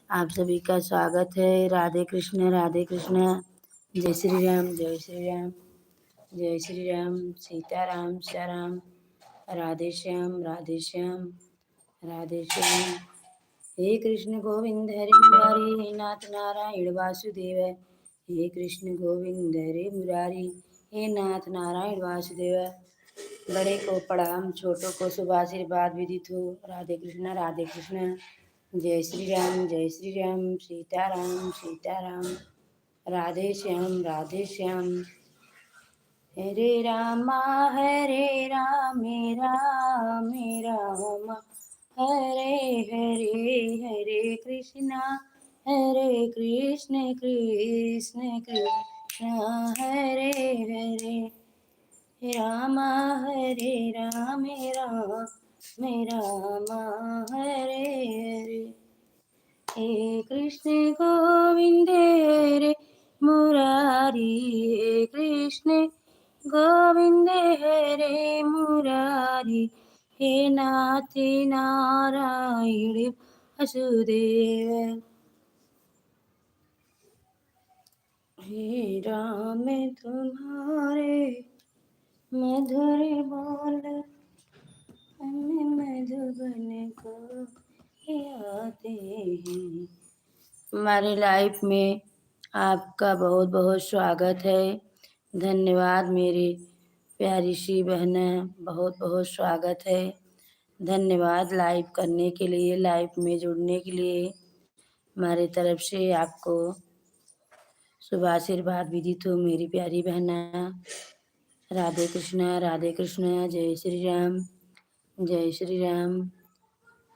आप सभी का स्वागत है। राधे कृष्ण राधे कृष्ण। जय श्री राम जय श्री राम। जय श्री राम। सीताराम सीताराम। राधे श्याम राधे श्याम। राधे श्याम। हे कृष्ण गोविंद हरे मुरारी हे नाथ नारायण वासुदेव। हे कृष्ण गोविंद हरे मुरारी हे नाथ नारायण वासुदेव। बड़े को प्रणाम, छोटों को शुभ आशीर्वाद विदित हो। राधे कृष्ण राधे कृष्ण। जय श्री राम सीताराम सीताराम। राधे श्याम राधे श्याम। हरे रामा राम राम हरे हरे हरे कृष्णा कृष्ण कृष्ण हरे हरे राम राम हरे हरे। हे कृष्ण गोविंद हरे मुरारी हे कृष्ण गोविंद हरे मुरारी हे नाथ नारायण वासुदेव। हे राम तुम्हारे मधुर बोल हमें मधुबन को आते हैं। हमारे लाइफ में आपका बहुत बहुत स्वागत है। धन्यवाद मेरी प्यारी सी बहनें, बहुत बहुत स्वागत है। धन्यवाद लाइव करने के लिए, लाइव में जुड़ने के लिए। हमारी तरफ से आपको शुभ आशीर्वाद विदित हो मेरी प्यारी बहना। राधे कृष्ण जय श्री राम जय श्री राम।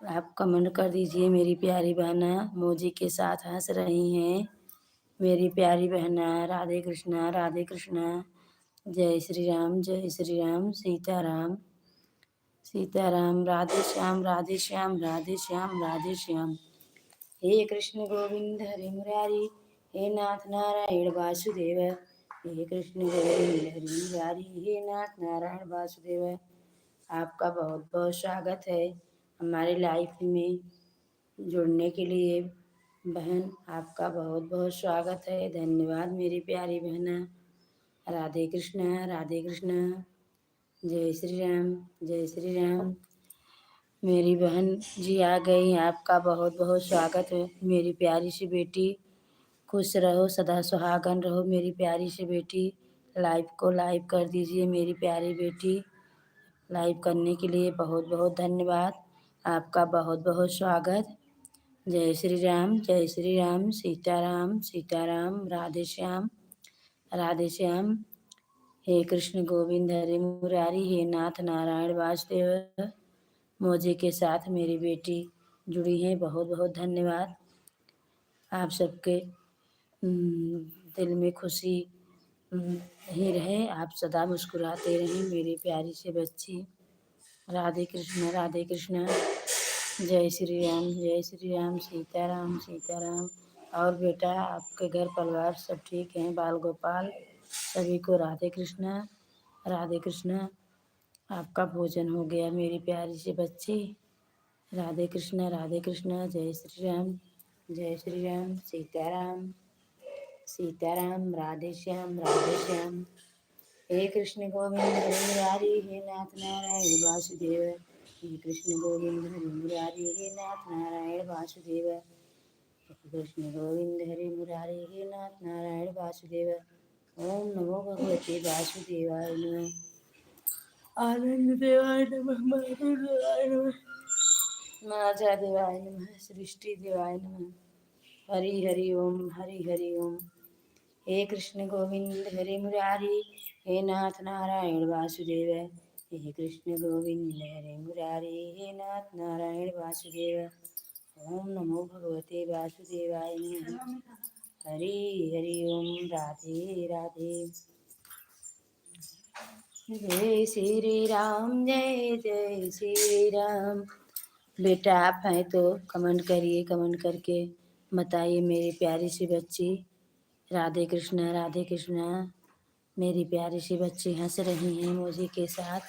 आप कमेंट कर दीजिए मेरी प्यारी बहना। मोजी के साथ हंस रही हैं मेरी प्यारी बहना। राधे कृष्ण जय श्री राम सीताराम सीताराम। राधे श्याम राधे श्याम राधे श्याम। हे कृष्ण गोविंद हरे मुरारी हे नाथ नारायण वासुदेव। हे कृष्ण गोविंद हरे मुरारी हे नाथ नारायण वासुदेव। आपका बहुत बहुत स्वागत है हमारे लाइफ में जुड़ने के लिए। बहन आपका बहुत बहुत स्वागत है। धन्यवाद मेरी प्यारी बहना। राधे कृष्ण जय श्री राम। मेरी बहन जी आ गई, आपका बहुत बहुत स्वागत है मेरी प्यारी सी बेटी। खुश रहो सदा सुहागन रहो मेरी प्यारी सी बेटी। लाइव को लाइव कर दीजिए मेरी प्यारी बेटी। लाइव करने के लिए बहुत बहुत धन्यवाद। आपका बहुत बहुत स्वागत। जय श्री राम सीताराम सीताराम। राधे श्याम। हे कृष्ण गोविंद हरे मुरारी हे नाथ नारायण वासुदेव। मौजे के साथ मेरी बेटी जुड़ी है, बहुत बहुत धन्यवाद। आप सबके दिल में खुशी ही रहे, आप सदा मुस्कुराते रहें मेरी प्यारी से बच्ची। राधे कृष्ण जय श्री राम सीताराम सीताराम। और बेटा आपके घर परिवार सब ठीक हैं? बाल गोपाल सभी को राधे कृष्ण। आपका भोजन हो गया मेरी प्यारी सी बच्ची। राधे कृष्ण जय श्री राम सीताराम। राधे श्याम हे कृष्ण गोविंद हरे मुरारी हे नाथ नारायण वासुदेव। हे कृष्ण गोविंद हरे मुरारी हे नाथ नारायण वासुदेव। हे कृष्ण गोविंद हरे मुरारी हे नाथ नारायण वासुदेव। ओम नमो भगवते वासुदेवाय नमः। आनंद देवाय नमः। माधव देवाय नमः। माजा देवाय नमः। सृष्टि देवाय नमः। हरि हरि ओम। हे कृष्ण गोविंद हरे मुरारी हे नाथ नारायण वासुदेव। हे कृष्ण गोविंद हरे मुरारी हे नाथ नारायण वासुदेव। ओम नमो भगवते वासुदेवाय नमः। हरि ओम। राधे राधे। जय श्री राम जय श्री राम। बेटा आप हैं तो कमेंट करिए, कमेंट करके बताइए मेरी प्यारी सी बच्ची। राधे कृष्ण मेरी प्यारी सी बच्ची हंस रही हैं मौजी के साथ।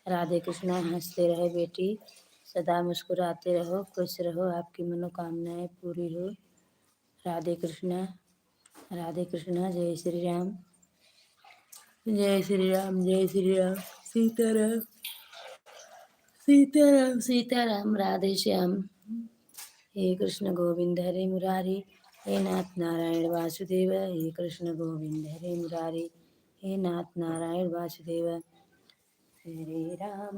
राधे कृष्ण हंसते रहे बेटी, सदा मुस्कुराते रहो, खुश रहो, आपकी मनोकामनाएं पूरी हो। राधे कृष्णा, राधे कृष्णा। जय श्री राम, जय श्री राम, जय श्री राम। सीताराम, सीताराम, सीताराम। राधे श्याम। हे कृष्ण गोविंद हरे मुरारी, हे नाथ नारायण वासुदेव। हे कृष्ण गोविंद हरे मुरारी, हे नाथ नारायण वासुदेव। हरे राम,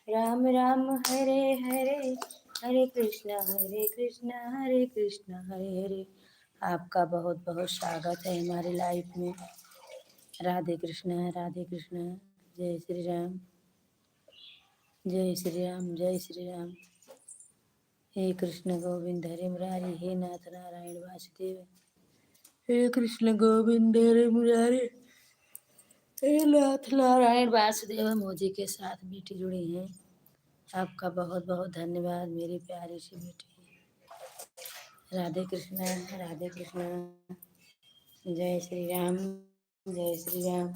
राम राम हरे हरे, हरे कृष्ण हरे कृष्ण हरे हरे। आपका बहुत बहुत स्वागत है हमारे लाइफ में। राधे कृष्ण, राधे कृष्ण। जय श्री राम, जय श्री राम, जय श्री राम। हे कृष्ण गोविंद हरे मुरारी, हे नाथ नारायण वासुदेव। हे कृष्ण गोविंद हरे मुरारी, हे नाथ नारायण वासुदेव। मोदी के साथ बेटी जुड़ी हैं, आपका बहुत बहुत धन्यवाद मेरी प्यारी सी बेटी। राधे कृष्ण, राधे कृष्ण। जय श्री राम, जय श्री राम।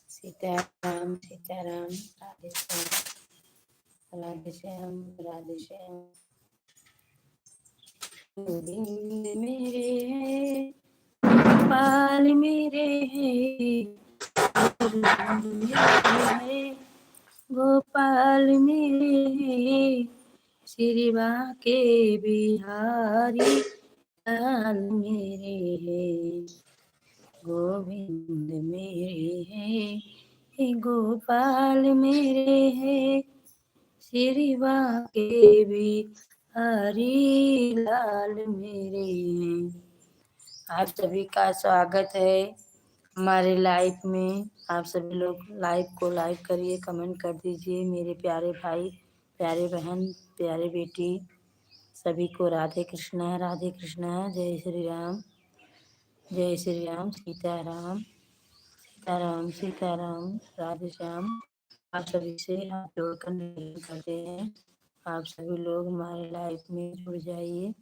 सीताराम, सीताराम। राधे श्याम, राधे श्याम, राधे श्याम। गोविंद मेरे है, गोपाल मेरे है, गोविंद मेरे है, गोपाल मेरे है, श्री बाके बिहारी लाल मेरे है, गोविंद मेरे है, हे गोपाल मेरे है, श्री बाके बिहारी लाल मेरे है। आप सभी का स्वागत है हमारे लाइव में। आप सभी लोग लाइव को लाइक करिए, कमेंट कर दीजिए। मेरे प्यारे भाई, प्यारे बहन, प्यारे बेटी, सभी को राधे कृष्णा, राधे कृष्णा। जय श्री राम, जय श्री राम। सीताराम, सीताराम, सीताराम। राधे श्याम। आप सभी से हाथ जोड़कर निवेदन करते हैं, आप सभी लोग हमारे लाइफ में जुड़ जाइए।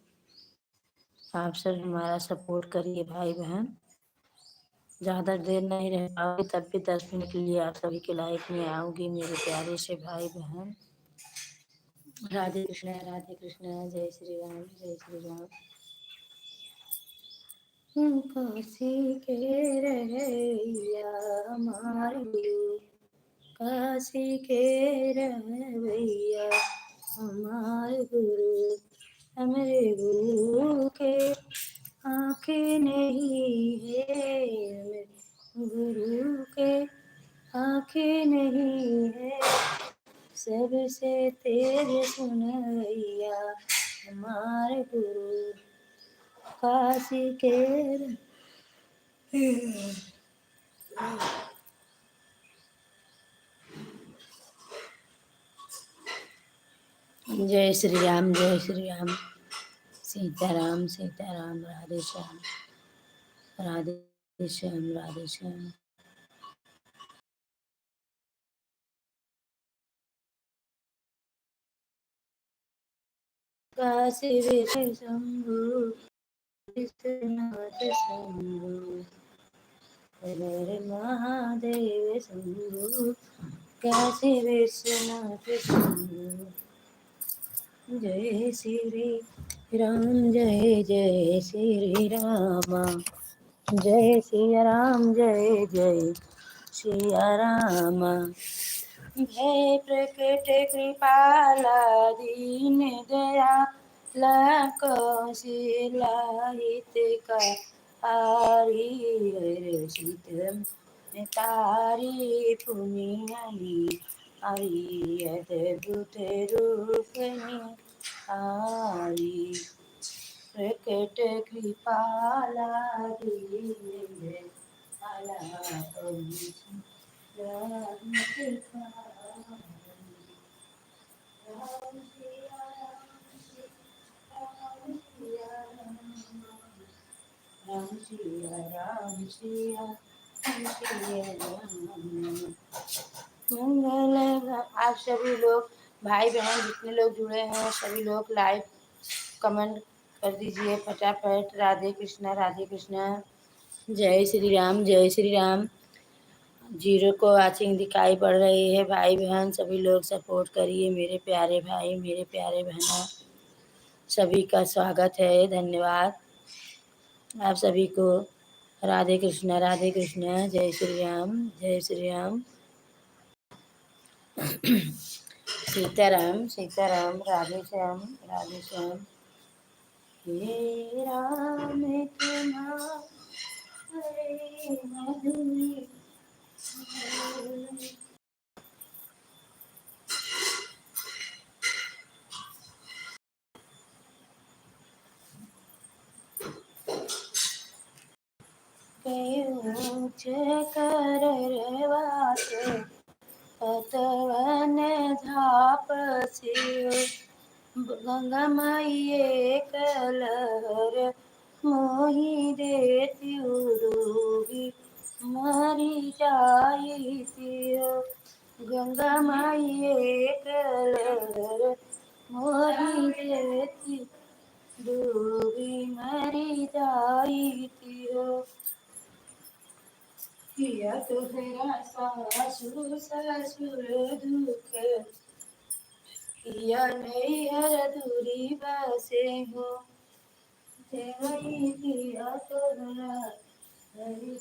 आप सब हमारा सपोर्ट करिए भाई बहन। ज़्यादा देर नहीं रह पाओगे, तब भी 10 मिनट के लिए आप सभी के लाइफ में आऊँगी मेरे प्यारे से भाई बहन। राधे कृष्णा, राधे कृष्णा। जय श्री राम, जय श्री राम। काशी के रहैया हमारे गुरु, काशी के रहैया हमारे गुरु, हमारे गुरु के आँखें नहीं है, गुरु के आँखें नहीं है, सबसे तेज सुनैया हमारे गुरु, काशी के। जय श्री राम, जय श्री राम। सीताराम, सीताराम। राधे श्याम, राधे श्याम, राधे श्याम। काशी शंभु, विश्वनाथ शंभु, हर हर महादेव शंभु, काशी विश्वनाथ शंभु। जय श्री राम, जय जय श्री राम, जय सिया राम, जय जय सिया राम। जय प्रकट कृपाला दीन दयाला, कौशिला हितकारी, हर्षित तारी पुनियाई आई, अद्भुत रूप निहारी। प्रकट कृपाला दीन दयाला, कौशिला मंगल। आप सभी लोग भाई बहन जितने लोग जुड़े हैं, सभी लोग लाइव कमेंट कर दीजिए फटाफट। राधे कृष्णा, राधे कृष्णा। जय श्री राम, जय श्री राम। जीरो को वाचिंग दिखाई पड़ रही है। भाई बहन सभी लोग सपोर्ट करिए, मेरे प्यारे भाई, मेरे प्यारे बहनों, सभी का स्वागत है, धन्यवाद आप सभी को। राधे कृष्ण, जय श्री राम, जय श्री राम, सीताराम सीताराम, राधे श्याम, राधे श्याम। हे राम तुम्हारे मधुर ऊंच कर रेवात पतवन झाप से गंगा माइये कलहर मोही देती डूबी मरी जाई गंगा माइये कलहर मोही देती डूबी मरी जाई किया तोहरा सासुर ससुर दुख किया नैहर दूरी बसे हो देवई किया तोहरा हरि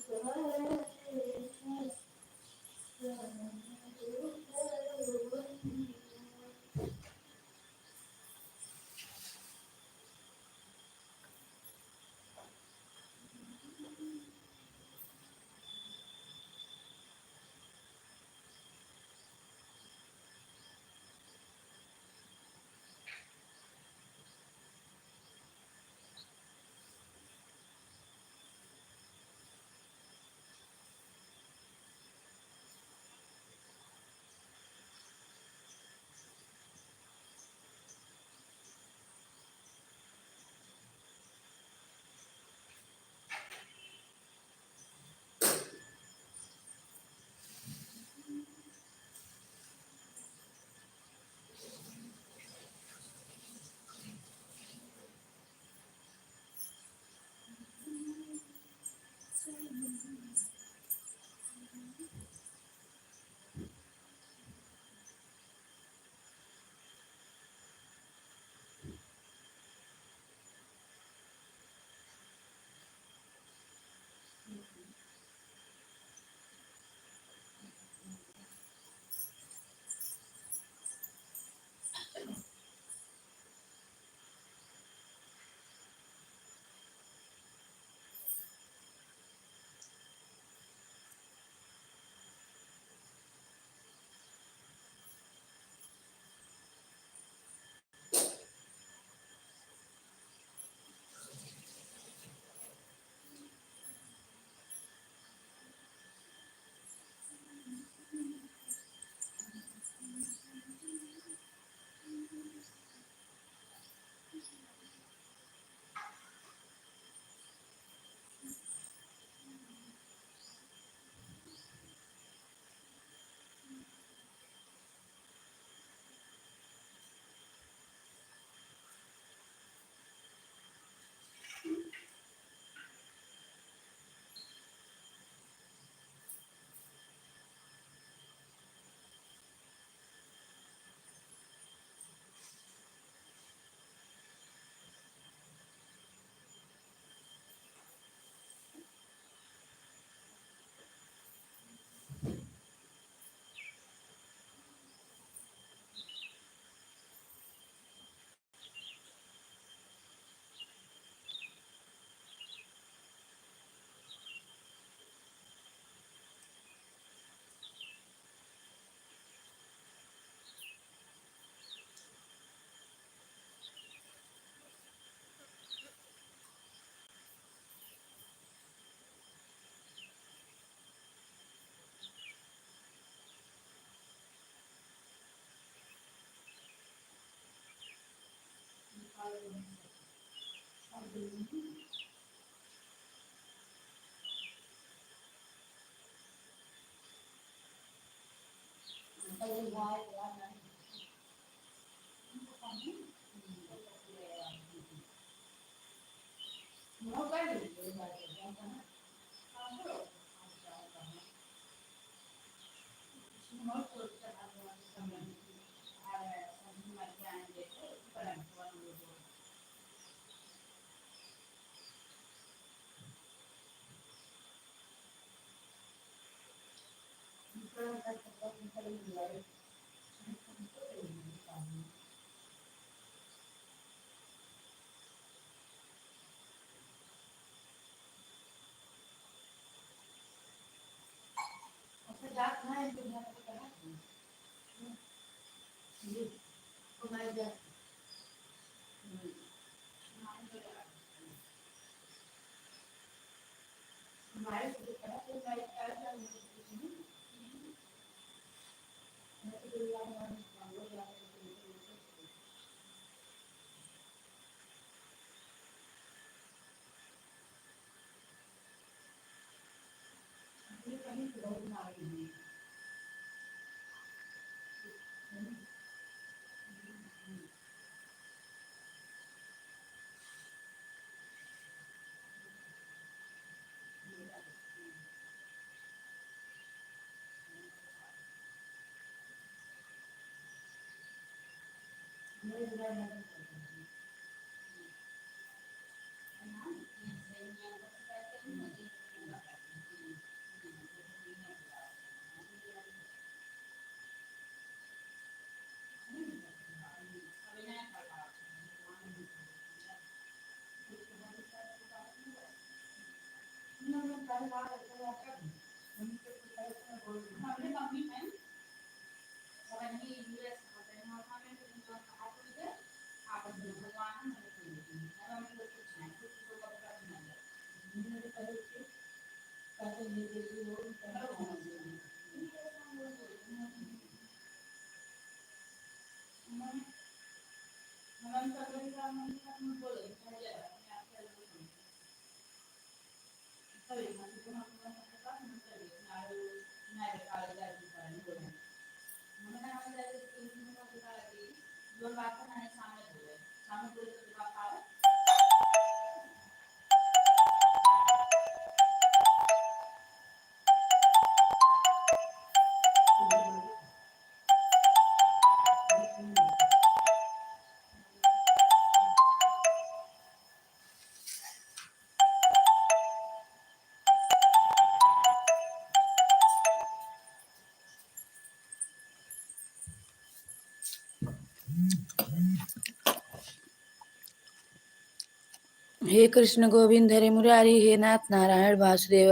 हे कृष्ण गोविंद हरे मुरारी, हे नाथ नारायण वासुदेव।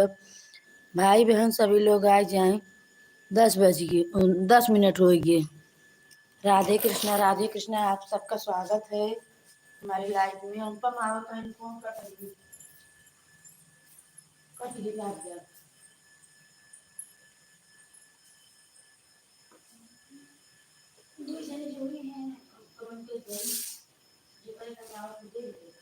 भाई बहन सभी लोग आ जाएं। 10 बज गए, 10 मिनट हो गए। राधे कृष्णा, आप सबका स्वागत है हमारी लाइफ में। अनुपम आओ कहीं फोन कर रही कट गया। जोड़ी है कमेंट पे जो पहले आओ तो दे दे।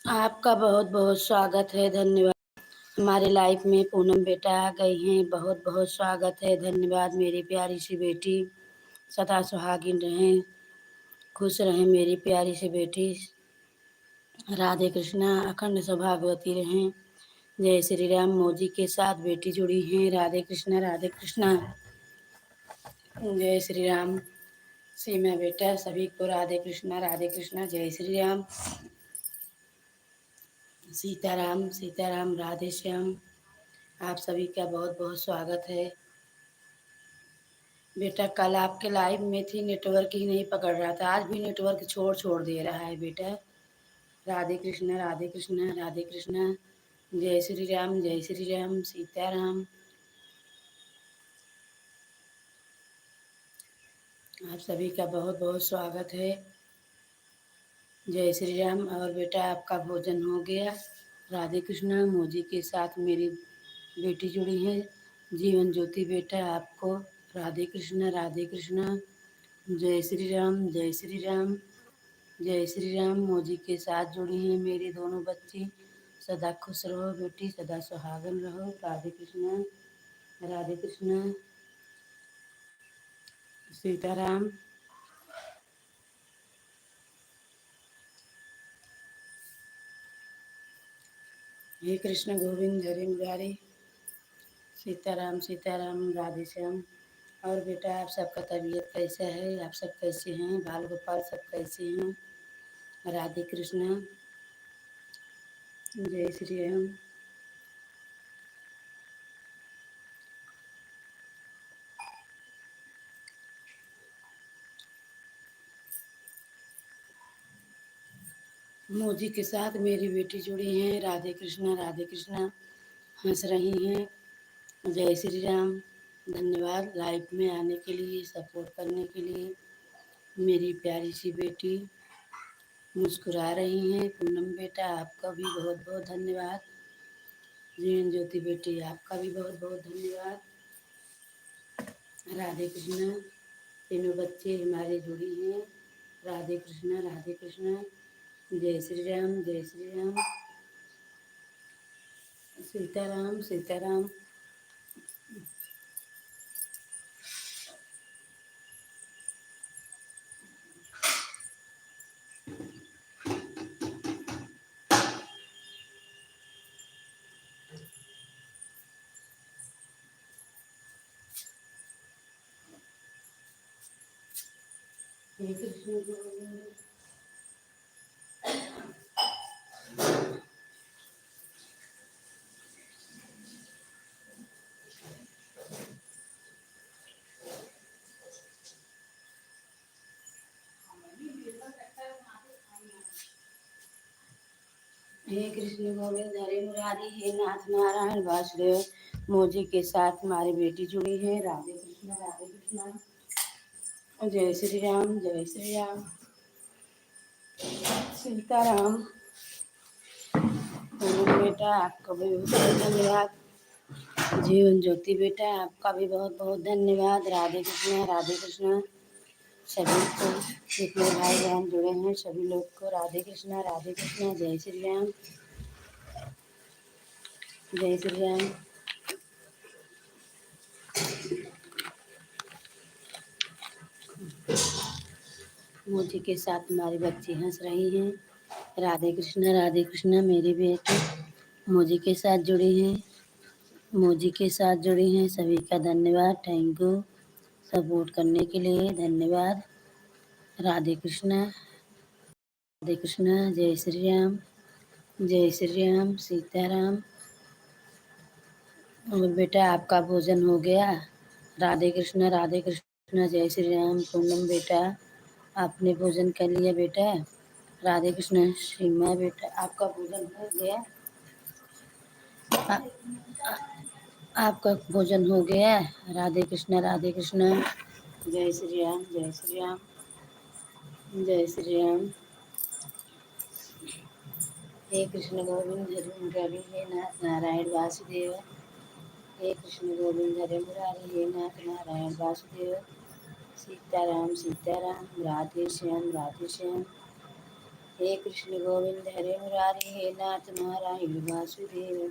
आपका बहुत बहुत स्वागत है, धन्यवाद। हमारे लाइफ में पूनम बेटा आ गई हैं, बहुत बहुत स्वागत है, धन्यवाद। मेरी प्यारी सी बेटी सदा सुहागिन रहें, खुश रहें मेरी प्यारी सी बेटी। राधे कृष्णा, अखंड सौभाग्यवती रहें। जय श्री राम। मोदी के साथ बेटी जुड़ी हैं, राधे कृष्णा राधे कृष्णा। जय श्री राम। सीमा बेटा, सभी को राधे कृष्णा जय श्री राम। सीताराम सीताराम, राधे श्याम। आप सभी का बहुत बहुत स्वागत है। बेटा कल आपके लाइव में थी, नेटवर्क ही नहीं पकड़ रहा था, आज भी नेटवर्क छोड़ छोड़ दे रहा है बेटा। राधे कृष्णा राधे कृष्णा राधे कृष्णा। जय श्री राम जय श्री राम। सीताराम। आप सभी का बहुत बहुत स्वागत है। जय श्री राम। और बेटा आपका भोजन हो गया? राधे कृष्णा। मोजी के साथ मेरी बेटी जुड़ी है, जीवन ज्योति बेटा, आपको राधे कृष्णा राधे कृष्णा। जय श्री राम जय श्री राम। जय श्री राम। मोजी के साथ जुड़ी हैं मेरी दोनों बच्ची। सदा खुश रहो बेटी, सदा सुहागन रहो। राधे कृष्णा राधे कृष्णा। सीताराम। हे कृष्ण गोविंद हरि मुरारी। सीताराम सीताराम, राधे श्याम। और बेटा आप सबका तबीयत कैसा है? आप सब कैसे हैं? बाल गोपाल सब कैसे हैं? राधे कृष्णा। जय श्री राम। मोजी के साथ मेरी बेटी जुड़ी हैं, राधे कृष्णा हंस रही हैं। जय श्री राम। धन्यवाद लाइव में आने के लिए, सपोर्ट करने के लिए। मेरी प्यारी सी बेटी मुस्कुरा रही हैं। पूनम बेटा आपका भी बहुत बहुत धन्यवाद। जीवन ज्योति बेटी आपका भी बहुत बहुत धन्यवाद। राधे कृष्णा। तीनों बच्चे हमारे जुड़ी हैं। राधे कृष्णा। जय श्री राम जय श्री राम। सीताराम सीताराम। हे कृष्ण गोविंद। हे कृष्ण गोविंद हरे मुरारी। हे नाथ नारायण वासुदेव। मोजी के साथ हमारी बेटी जुड़ी है। राधे कृष्णा। जय श्री राम जय श्री राम। सीताराम। बेटा आपका भी बहुत बहुत धन्यवाद। जीवन ज्योति बेटा, आपका भी बहुत बहुत धन्यवाद। राधे कृष्णा, राधे कृष्णा। सभी को जितने भाई बहन जुड़े हैं सभी लोग को राधे कृष्णा, राधे कृष्णा। जय श्री राम, जय श्री राम। मोदी के साथ हमारी बच्ची हंस रही हैं। राधे कृष्णा, राधे कृष्णा। मेरी बेटी मोजी के साथ जुड़ी हैं, मोजी के साथ जुड़ी हैं। सभी का धन्यवाद, थैंक यू। सपोर्ट करने के लिए धन्यवाद। राधे कृष्णा, राधे कृष्णा। जय श्री राम, जय श्री राम, सीताराम। और बेटा आपका भोजन हो गया? राधे कृष्णा, राधे कृष्णा। जय श्री राम। पूनम बेटा आपने भोजन कर लिया बेटा? राधे कृष्णा। सीमा बेटा आपका भोजन हो गया? आ, आपका भोजन हो गया? राधे कृष्णा, राधे कृष्णा। जय श्री राम, जय श्री राम, जय श्री राम। हे कृष्ण गोविंद हरे मुरारी, हे नाथ नारायण वासुदेव। हे कृष्ण गोविंद हरे मुरारी, हे नाथ नारायण वासुदेव। सीताराम, सीताराम। राधे श्याम, राधे श्याम। हे कृष्ण गोविंद हरे मुरारी, हे नाथ नारायण वासुदेव।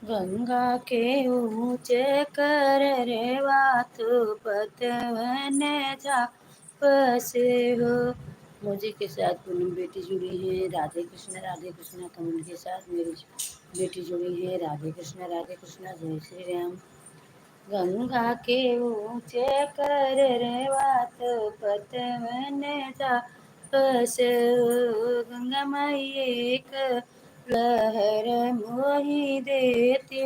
गंगा के ऊंचे कर रे वातु पतवन जा बसे हो। मुझे के साथ पूनम बेटी जुड़ी है। राधे कृष्णा, राधे कृष्णा। कमल के साथ मेरी बेटी जुड़ी है। राधे कृष्णा, राधे कृष्णा। जय श्री राम। गंगा के ऊंचे कर रे वात पतवन जा बस हो। गंगा माई एक लहर मोही देती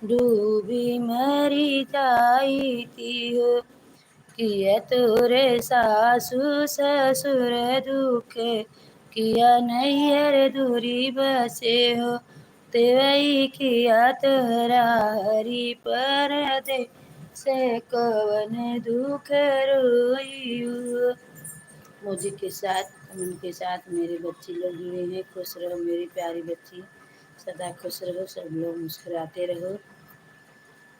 डूबी मरी जाती हो। किया तोरे सासु ससुर दुख, किया नैहर दूरी बसे हो। तेवई किया तोरा हरि पर दे से कवन दुख रोई हो। मुझे के साथ उनके साथ मेरे बच्चे लोग जुड़े हैं। खुश रहो मेरी प्यारी बच्ची, सदा खुश रहो, सब लोग मुस्कुराते रहो।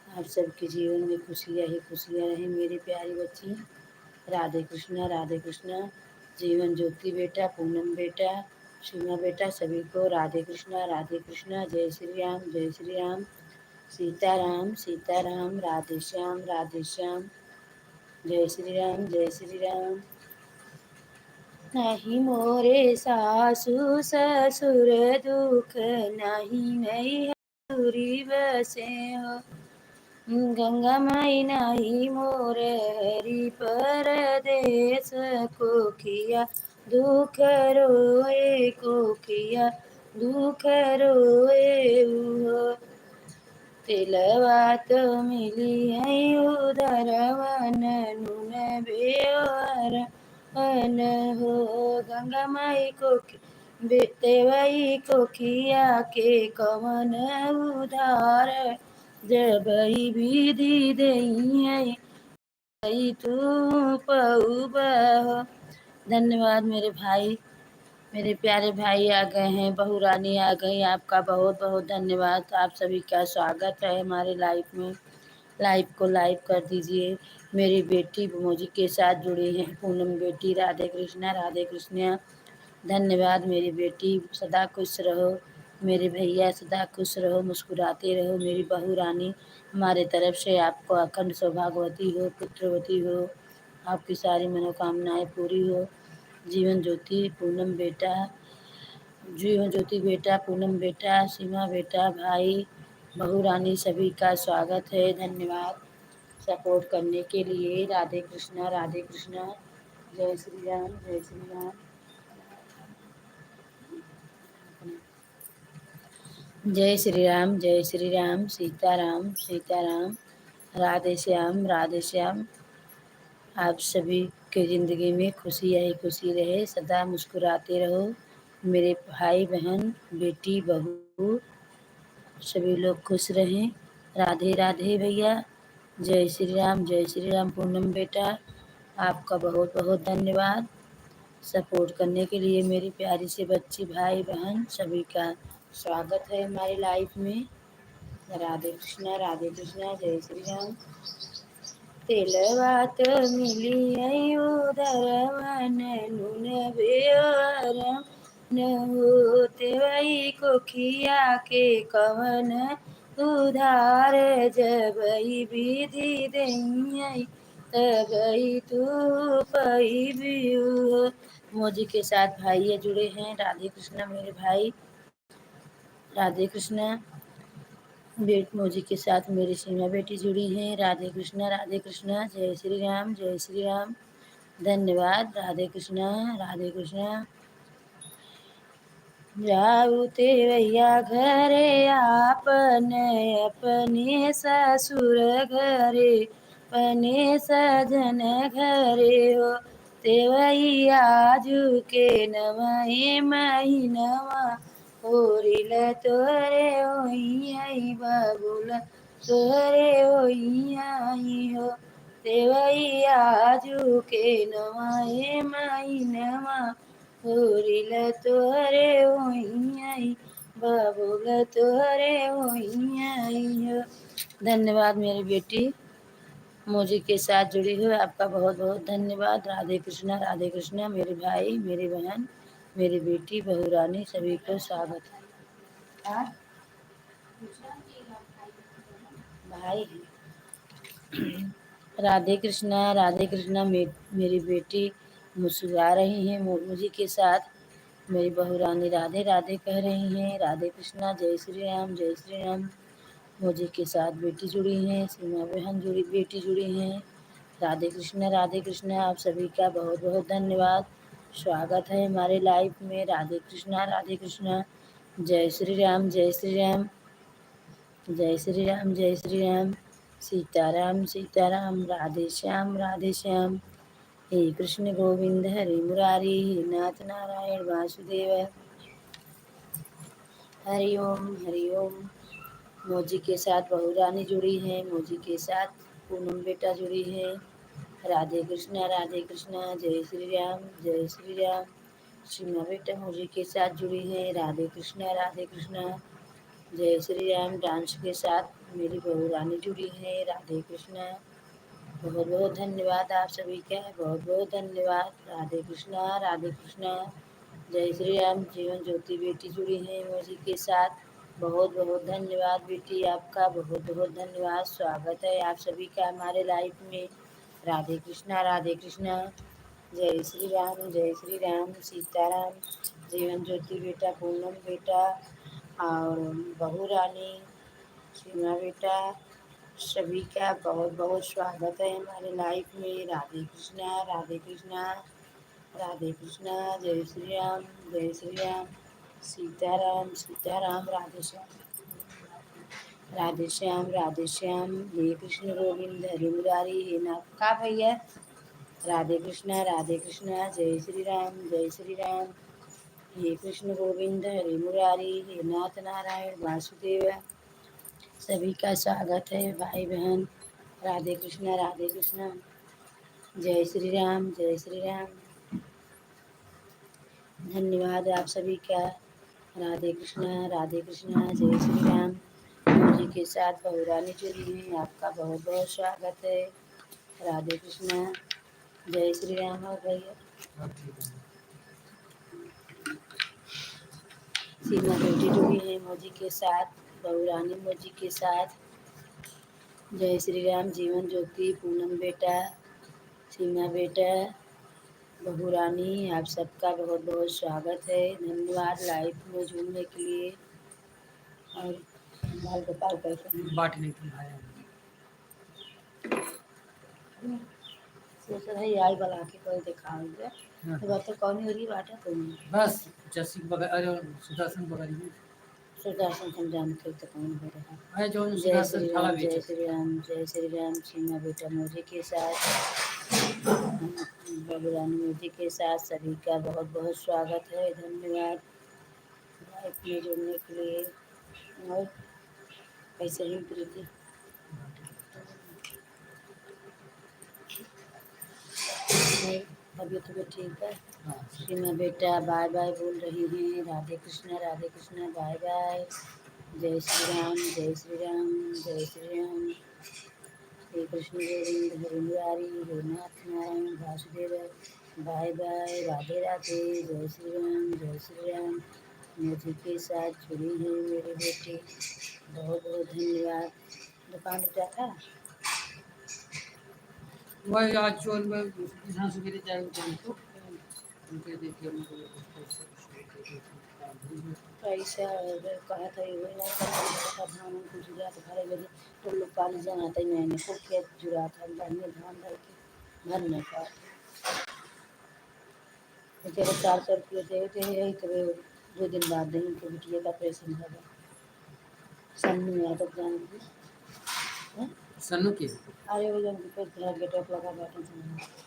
आप सबके जीवन में खुशियाँ ही खुशियाँ रहें मेरी प्यारी बच्ची। राधे कृष्णा, राधे कृष्णा। जीवन ज्योति बेटा, पूनम बेटा, सीमा बेटा, सभी को राधे कृष्णा, राधे कृष्णा। जय श्री राम, जय श्री राम। सीताराम, सीताराम। राधे श्याम, राधे श्याम। जय श्री राम, जय श्री राम। नहीं मोरे सासु ससुर दुख, नहीं नैहरी बसे हो। गंगा माई नाही मोरे हरि परदेस, को किया दुख रोए, को किया दुख रोए हो। तिलवा तो मिली है उदरवन, नून बेवर वन हो। गंगा माई को तेवई को किया के कवन उधार, जब विधि दई है तू पऊ। धन्यवाद मेरे भाई, मेरे प्यारे भाई आ गए हैं, बहू रानी आ गई। आपका बहुत बहुत धन्यवाद। आप सभी का स्वागत है हमारे लाइफ में। लाइव को लाइव कर दीजिए। मेरी बेटी मोजी के साथ जुड़ी है, पूनम बेटी। राधे कृष्णा, राधे कृष्णा। धन्यवाद मेरी बेटी, सदा खुश रहो। मेरे भैया सदा खुश रहो, मुस्कुराते रहो। मेरी बहू रानी, हमारे तरफ से आपको अखंड सौभाग्यवती हो, पुत्रवती हो, आपकी सारी मनोकामनाएं पूरी हो। जीवन ज्योति पूनम बेटा, जीवन ज्योति बेटा, पूनम बेटा, सीमा बेटा, भाई, बहू रानी, सभी का स्वागत है। धन्यवाद सपोर्ट करने के लिए। राधे कृष्णा, राधे कृष्णा। जय श्री राम, जय श्री राम। जय श्री राम, जय श्री राम। सीताराम, सीताराम। राधे श्याम, राधे श्याम। आप सभी के ज़िंदगी में खुशी ही खुशी रहे, सदा मुस्कुराते रहो। मेरे भाई बहन, बेटी बहू, सभी लोग खुश रहें। राधे राधे भैया। जय श्री राम, जय श्री राम। पूनम बेटा, आपका बहुत बहुत धन्यवाद सपोर्ट करने के लिए। मेरी प्यारी सी बच्ची, भाई बहन, सभी का स्वागत है हमारी लाइफ में। राधे कृष्णा जय श्री राम। तिलवा तो मिली है उधर मन नून बेअर न होते वही को खिया के कवन उधार जबई विधि दई तबई तू पई बियू। मोजी के साथ भाई जुड़े हैं, राधे कृष्णा मेरे भाई, राधे कृष्णा। मोजी के साथ मेरी सीमा बेटी जुड़ी हैं, राधे कृष्णा जय श्री राम जय श्री राम। धन्यवाद राधे कृष्णा राधे कृष्णा। जाऊ ते भैया घरे आपने अपने ससुर घरे अपने सजन घरे हो ते भैया आजू के नवहे महीनवा होरिल तोरे होई आई बबुल तोरे होई आई हो ते भैया आजू के नवहे महीनवा होरिल तोरे होई आई बबुल तोरे होई आई हो। धन्यवाद मेरी बेटी मोजी के साथ जुड़ी हुई, आपका बहुत बहुत धन्यवाद। राधे कृष्णा मेरे भाई मेरी बहन मेरी बेटी बहू रानी सभी को स्वागत है। हाँ? भाई राधे कृष्णा मेरी बेटी मुस्कुरा रही हैं मोजी के साथ, मेरी बहू रानी राधे राधे कह रही हैं। राधे कृष्णा जय श्री राम। मोजी के साथ बेटी जुड़ी हैं, सीमा बहन बेटी जुड़ी हैं। राधे कृष्णा आप सभी का बहुत बहुत धन्यवाद, स्वागत है हमारे लाइफ में। राधे कृष्णा जय श्री राम जय श्री राम जय श्री राम। सीताराम राधे श्याम। हे कृष्ण गोविंद हरे मुरारी हे नाथ नारायण वासुदेव। हरि ओम। मोजी के साथ बहू रानी जुड़ी है, मोजी के साथ पूनम बेटा जुड़ी है। राधे कृष्णा जय श्री राम। सीमा बेटा मोजी के साथ जुड़ी है, राधे कृष्णा जय श्री राम। डांस के साथ मेरी बहू रानी जुड़ी है, राधे कृष्णा। बहुत बहुत धन्यवाद आप सभी का, बहुत बहुत धन्यवाद। राधे कृष्णा जय श्री राम। जीवन ज्योति बेटी जुड़ी है मोजी के साथ, बहुत बहुत धन्यवाद बेटी आपका, बहुत बहुत धन्यवाद, स्वागत है आप सभी का हमारे लाइफ में। राधे कृष्णा जय श्री राम सीताराम। जीवन ज्योति बेटा पूनम बेटा और बहू रानी सीमा बेटा सभी का बहुत बहुत स्वागत है हमारे लाइफ में। राधे कृष्णा जय श्री राम सीताराम राधे श्याम। हे कृष्ण गोविंद हरि मुरारी हे नाथ का भैया। राधे कृष्णा जय श्री राम। हे कृष्ण गोविंद हरि मुरारी हे नाथ नारायण वासुदेव। सभी का स्वागत है भाई बहन। राधे कृष्णा जय श्री राम। धन्यवाद आप सभी का। राधे कृष्णा जय श्री राम। मोजी के साथ बहू रानी जुड़ी है, आपका बहुत बहुत स्वागत है। राधे कृष्णा जय श्री राम। और भैया सीमा बेटी जुड़ी है मोजी के साथ, बहू रानी मोजी के साथ। जय श्री राम। जीवन ज्योति पूनम बेटा सीमा बेटा बहू रानी आप सबका बहुत बहुत स्वागत है, धन्यवाद लाइफ में जुड़ने के लिए। और बाल गोपाल कैसे बाट नहीं तुम्हारे सोच रहे आई वाला के कोई दिखाओगे तो बात तो कौन हो रही बाटा तुम बस जैसी बगैर अरे सुदर्शन बगैर सुदर्शन हम जानते तो कौन हो रहा है जो जय श्री राम सीमा बेटा मोदी के साथ बबुरानी मोदी के साथ सभी का बहुत बहुत स्वागत है, धन्यवाद लाइफ में जुड़ने के लिए। और कैसे ही प्रीति तबीयत तो ठीक है। सीमा बेटा बाय बाय बोल रही हैं, राधे कृष्णा बाय बाय। जय श्री राम, जय श्री राम, जय श्री राम। श्री कृष्ण गोविंद हरि मुरारी, हे नाथ नारायण वासुदेव, बाय बाय, राधे राधे, जय श्री राम, जय श्री राम। मुझे के साथ जुड़ी है मेरी बेटी, बहुत बहुत धन्यवाद। दुकान पे क्या था? वही आज चोर में यहाँ से मेरे जाएंगे तो उनके देखिए पैसा कहा था ये वही नहीं करना था, धान को जुड़ा तो भरे बजे तो लोग पानी जाना था, मैंने खूब खेत जुड़ा था, बढ़िया धान भर के भरने का बेचारे 400 रुपये दे थे, यही तो 2 दिन बाद देंगे कि बिटिया का ऑपरेशन होगा। सन्नू यादव जानती हैं? सन्नू की अरे वो जब गेटअप लगा बैठे थे।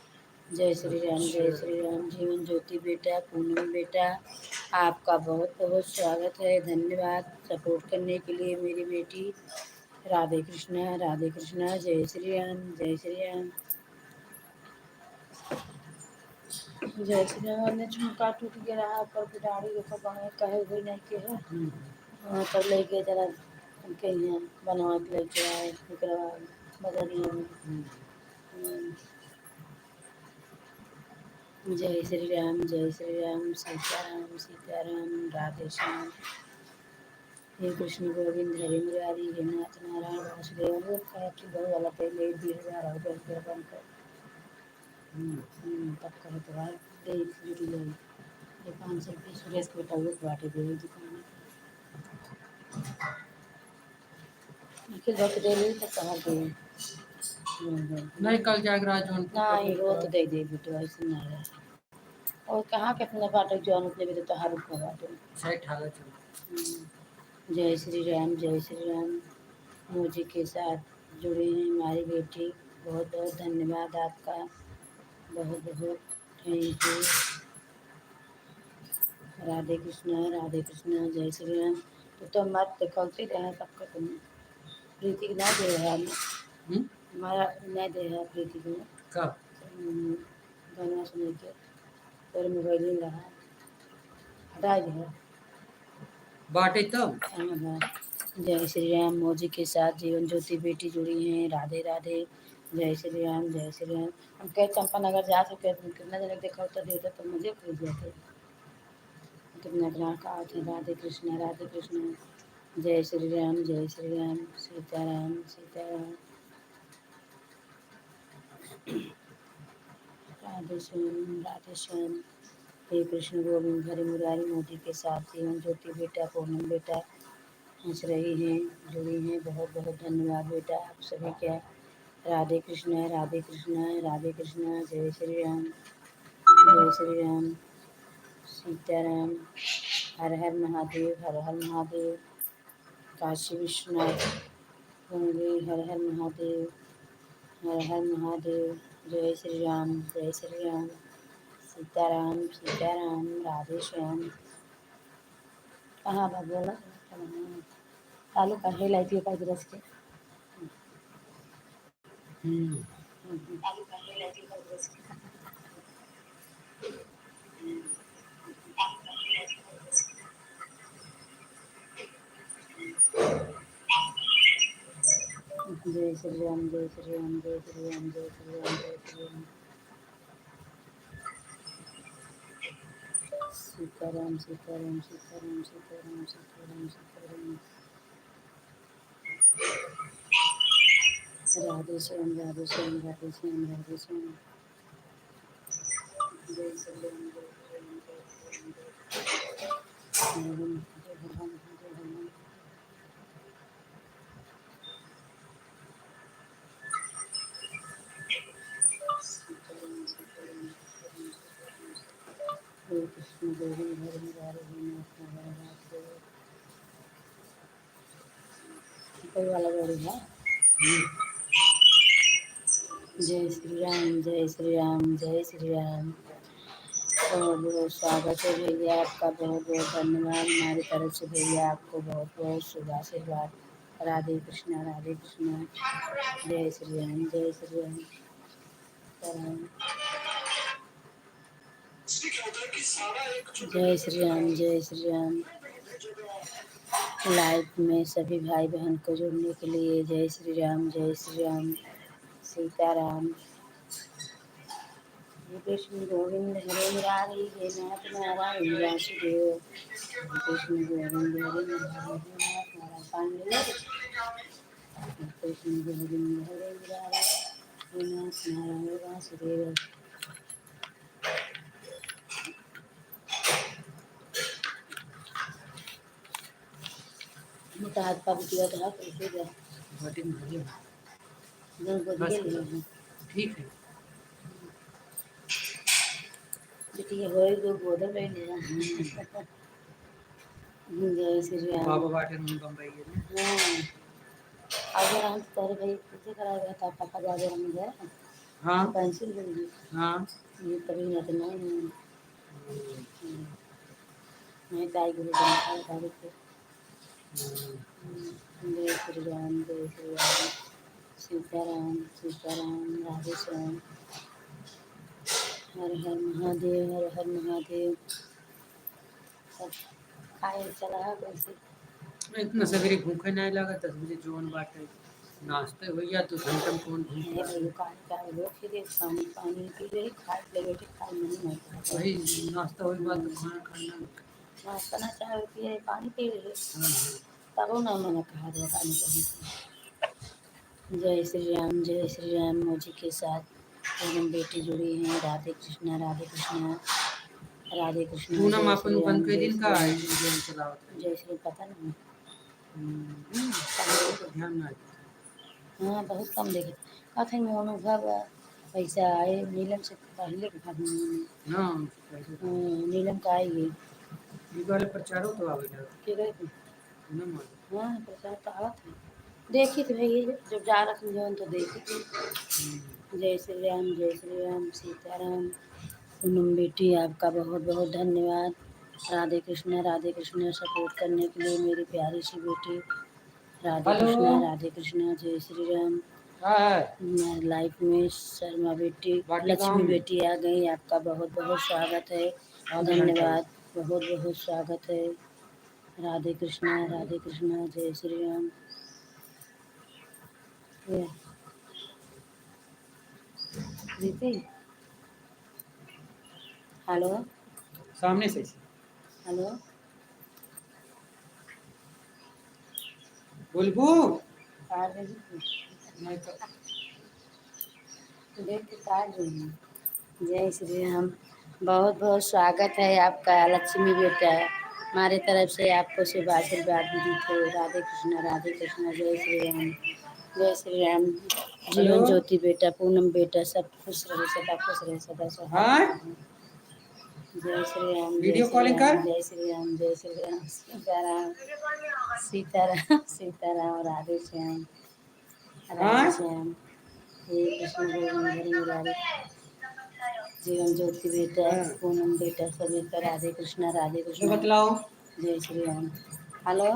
जय श्री राम, जय श्री राम। जीवन ज्योति बेटा, पूनम बेटा, आपका बहुत बहुत स्वागत है, धन्यवाद सपोर्ट करने के लिए मेरी बेटी। राधे कृष्णा, राधे कृष्णा, जय श्री राम, जय श्री राम। जय श्री राम। ने झुमका टूट गया रहा पर दाढ़ी देखो बने कहे हुए नहीं के है। हाँ तब लेके जरा उनके यहाँ बनवा के लेके आए विक्रवाल बदरिया में। जय श्री राम, जय श्री राम, सीताराम सीताराम, राधे श्याम। हे कृष्ण गोविंद हरि मुरारी, हे नाथ नारायण वासुदेव। वो कहा कि बहुत वाला पहले 20,000 हो गया बंद कर। तब कहे तो भाई दे जुटी जाए ये 500 रुपये सुरेश के बेटा वो बाटे दे दुकान में निखिल भक्त दे रही तो कहा दे नहीं कल जाएगा राज नहीं वो तो दे दे बेटा ऐसे नहीं रहे और कहाँ कितना बाटे जो अनुपने भी तो हर रुपये बाटे। सही ठाला चलो। जय श्री राम, जय श्री राम। मुझे के साथ जुड़े हैं हमारी बेटी, बहुत बहुत धन्यवाद आपका, बहुत बहुत थैंक यू। राधे कृष्णा, जय श्री राम। तो मत देखते रहे सबका तुम प्रीति ना दे रहा हमारा नहीं दे रहा प्रीति को कब गाना सुने के पर मोबाइल नहीं रहा हटा दिया बाटे तब। जय श्री राम। मोजी के साथ जीवन ज्योति बेटी जुड़ी हैं, राधे राधे, जय श्री राम, जय श्री राम। हम कहे चंपानगर जा सके कितना जन देखा तो देते तो मुझे खरीद जाते कितना ग्राहक आते। राधे कृष्णा, जय श्री राम, जय श्री राम, सीताराम सीताराम, राधे श्याम, राधे श्याम। हे कृष्ण गोविंद हरि मुरारी। मोदी के साथ जीवन ज्योति बेटा, पूनम बेटा हंस रही हैं, जुड़ी हैं, बहुत बहुत धन्यवाद बेटा आप सभी क्या। राधे कृष्णा, राधे कृष्णा, राधे कृष्णा, जय श्री राम, जय श्री राम, सीताराम। हर हर महादेव, हर हर महादेव। काशी विश्वनाथ गंगे, हर हर महादेव, हर हर महादेव। जय श्री राम, जय श्री राम, सीताराम सीताराम, राधे श्याम। कहाँ बात बोला आलू का हेलाई थी का रस के आलू का हेलाई थी का रस के जय श्री राम, जय श्री राम, जय श्री राम, जय श्री राम, जय श्री राम। सीताराम सीताराम सीताराम सीताराम सीताराम सीताराम। राधे श्याम, राधे श्याम, राधे श्याम, राधे श्याम। जय श्री राम, जय श्री राम, जय श्री राम, जय भगवान, जय भगवान। सीताराम सीताराम सीताराम सीताराम। हे कृष्ण गोविंद हरि मुरारी, हे नाथ नारायण वासुदेव। कोई वाला गाड़ी है। जय श्री राम, जय श्री राम, जय श्री राम। बहुत बहुत स्वागत है भैया आपका, बहुत बहुत धन्यवाद हमारी तरफ से भैया आपको बहुत बहुत शुभ आशीर्वाद। राधे कृष्णा, राधे कृष्णा, जय श्री राम, जय श्री राम, राम। जय श्री राम, जय श्री राम। लाइफ में सभी भाई बहन को जोड़ने के लिए जय श्री राम, जय श्री राम, सीताराम। श्री कृष्ण गोविंद हरे मुरारी, हे नाथ नारायण वासुदेव। श्री कृष्ण गोविंद हरे मुरारी, हे नाथ नारायण पांडे। श्री कृष्ण गोविंद हरे मुरारी, हे नाथ नारायण वासुदेव। मोटा हाथ पाप किया था कैसे गया बटन भरिए दोनों को बस दिए लिए ठीक है। बेटी होए दो गोदर में लेना। जय श्री राम। बाबा बाटे में बम्बई है ना। हाँ अगर हम तेरे भाई पूछे कराया गया था पापा जाके हम गए हाँ तो पेंसिल ले ली हाँ ये तभी ना तो नहीं नहीं ताई गुरु बंदा तारीख को जय श्री राम, जय श्री राम, सीताराम सीताराम, राधे श्याम। हर हर महादेव, हर हर महादेव। सब खाए चला है कैसे इतना सवेरे भूखे नहीं लगा 10 बजे जोन बाटे नाश्ते हो या तो घंटा में कौन भूख है लगे। भाई काहे काहे लोग फिर पानी पानी पी रही खाए ले बैठे खाए नहीं होता वही नाश्ता हुई बात तो खाना खाना। नाश्ता ना चाय पी रही पानी पी रही हाँ हाँ। तब ना मैंने कहा दो पानी कहीं जय श्री राम, जय श्री राम। मौजी के साथ पूनम बेटी जुड़ी हैं। राधे कृष्णा, राधे कृष्णा, राधे कृष्णा। पूनम जय अपन श्री राम, बंद के जय दिन श्री का राम, है जोन चलावत है। जय श्री पता नहीं तो ध्यान ना दे। हाँ बहुत कम देखे कथे में अनुभव पैसा आए नीलम से पहले के बाद ना कैसे था नीलम का आएगी ये वाले प्रचारों तो आवेला के गए थे ना मालूम। हाँ प्रसाद तो आवा था देखी थी भाई जब जा रखी जो तो देखी थी। जय श्री राम, जय श्री राम, सीताराम। पूनम बेटी आपका बहुत बहुत धन्यवाद। राधे कृष्णा सपोर्ट करने के लिए मेरी प्यारी सी बेटी। राधे हेलो कृष्णा, राधे कृष्णा, जय श्री राम। हाँ है हमारी लाइफ में शर्मा बेटी बाटी गाँव लक्ष्मी में बेटी आ गई। आपका बहुत बहुत स्वागत है, आधा घंटा धन्यवाद, बहुत बहुत स्वागत है। राधे कृष्णा, जय श्री राम। ये प्रीति हेलो सामने से हेलो बुलबू कार में नहीं तो देख के कार रही हूँ। जय श्री राम। बहुत बहुत स्वागत है आपका लक्ष्मी बेटा। हमारे तरफ से आपको शुभ आशीर्वाद दी थे। राधे कृष्णा, जय श्री राम, जय श्री राम। हेलो जीवन ज्योति बेटा, पूनम बेटा, सब खुश रहे, सदा खुश रहे, सदा हाँ सुहाग रहे। जय श्री राम, जय वीडियो श्री कॉलिंग कर राम, जय श्री राम, जय श्री राम, सीताराम सीताराम सीताराम, राधे हाँ श्याम। हे कृष्ण गोविंद हरि मुरारी। जीवन ज्योति बेटा, हाँ पूनम बेटा, सभी का राधे जो कृष्णा, बतलाओ जय श्री राम। हेलो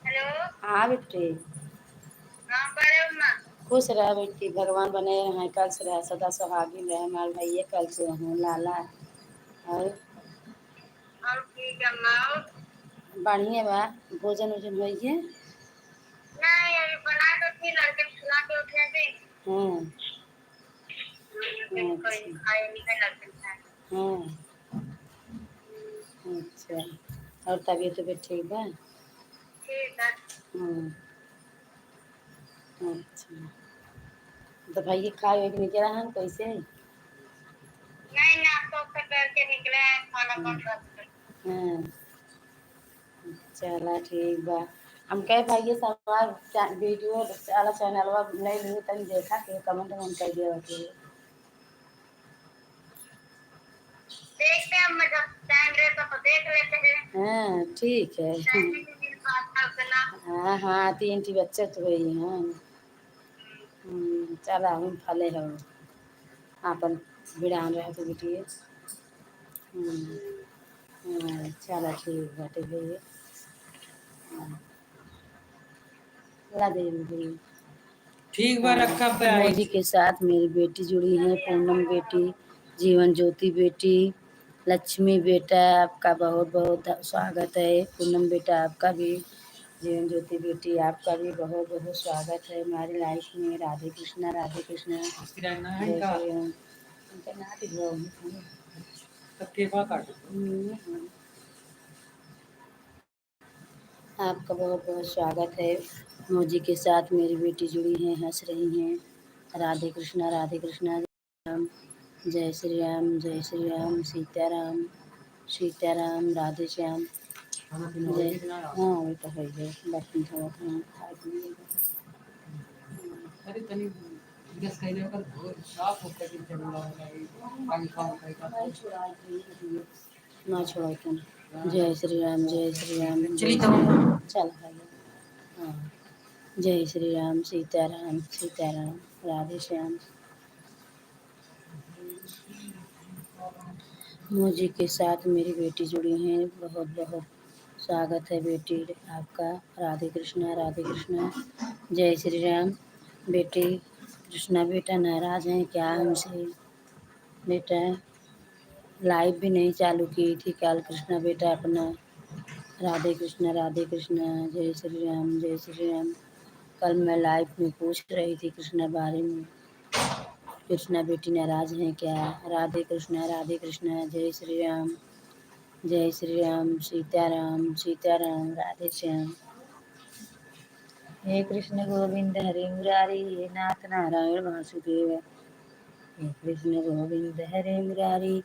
हेलो हाँ बेटी खुश रह बेटी, भगवान बने हैं कल से रह, सदा सुहागिन रहे। हमारे भैया कल से हैं लाला और ठीक है माँ बढ़िया बा। भोजन वोजन होइए नहीं अभी बना तो थी लड़के को खिला के उठे थे। हाँ हाँ अच्छा और तबीयत तबीयत ठीक है ठीक है हाँ अच्छा तो भाई खाए एक निकला है कैसे नहीं नाश्ता करके निकले हैं खाना कौन हाँ चला ठीक बा। हम कहे भाई समाज वीडियो वाला चैनल नहीं लिए तनी देखा के कमेंट में कर दिया होती है देखते हैं हम जब टाइम रहता तो देख लेते हैं। हाँ ठीक है हाँ हाँ 3 बच्चे तो हुई हैं। चला हम फले हो आपन बिरान रहे तो बेटिए चला ठीक बाटे भैया ला दे दीदी। ठीक बा रखा पे आई मोदी के साथ मेरी बेटी जुड़ी है, पूनम बेटी, जीवन ज्योति बेटी, लक्ष्मी बेटा आपका बहुत बहुत स्वागत है। पूनम बेटा आपका भी, जीवन ज्योति बेटी आपका भी बहुत बहुत स्वागत है हमारी लाइफ में। राधे कृष्णा राधे कृष्णा, जय श्री राम। इनका नाम भी आपका बहुत बहुत स्वागत है। मौजी के साथ मेरी बेटी जुड़ी हैं, हंस रही हैं। राधे कृष्णा राधे कृष्णा, जय श्री राम जय श्री राम, सीताराम सीताराम, राधे श्याम, जय। हाँ वो तो है ही है, बर्तन थोड़ा थोड़ा खा के अरे तनी गैस कइले ओकर साफ होकर के चलला पानी खाओ का ना छोड़ा तुम। जय श्री राम जय श्री राम, चली जय तो श्री राम। चल भैया, हाँ। जय श्री राम सीताराम सीताराम, राधे श्याम। मुझी के साथ मेरी बेटी जुड़ी हैं, बहुत बहुत स्वागत है बेटी आपका। राधे कृष्णा, जय श्री राम। बेटी कृष्णा बेटा नाराज़ हैं क्या हमसे? बेटा लाइव भी नहीं चालू की थी कल कृष्णा बेटा अपना। राधे कृष्णा, जय श्री राम जय श्री राम। कल मैं लाइव में पूछ रही थी कृष्णा बारे में, कृष्णा बेटी नाराज़ हैं क्या? राधे कृष्णा, जय श्री राम सीताराम सीताराम, राधे श्याम। हे कृष्ण गोविंद हरे मुरारी, हे नाथ नारायण वासुदेव। हे कृष्ण गोविंद हरे मुरारी,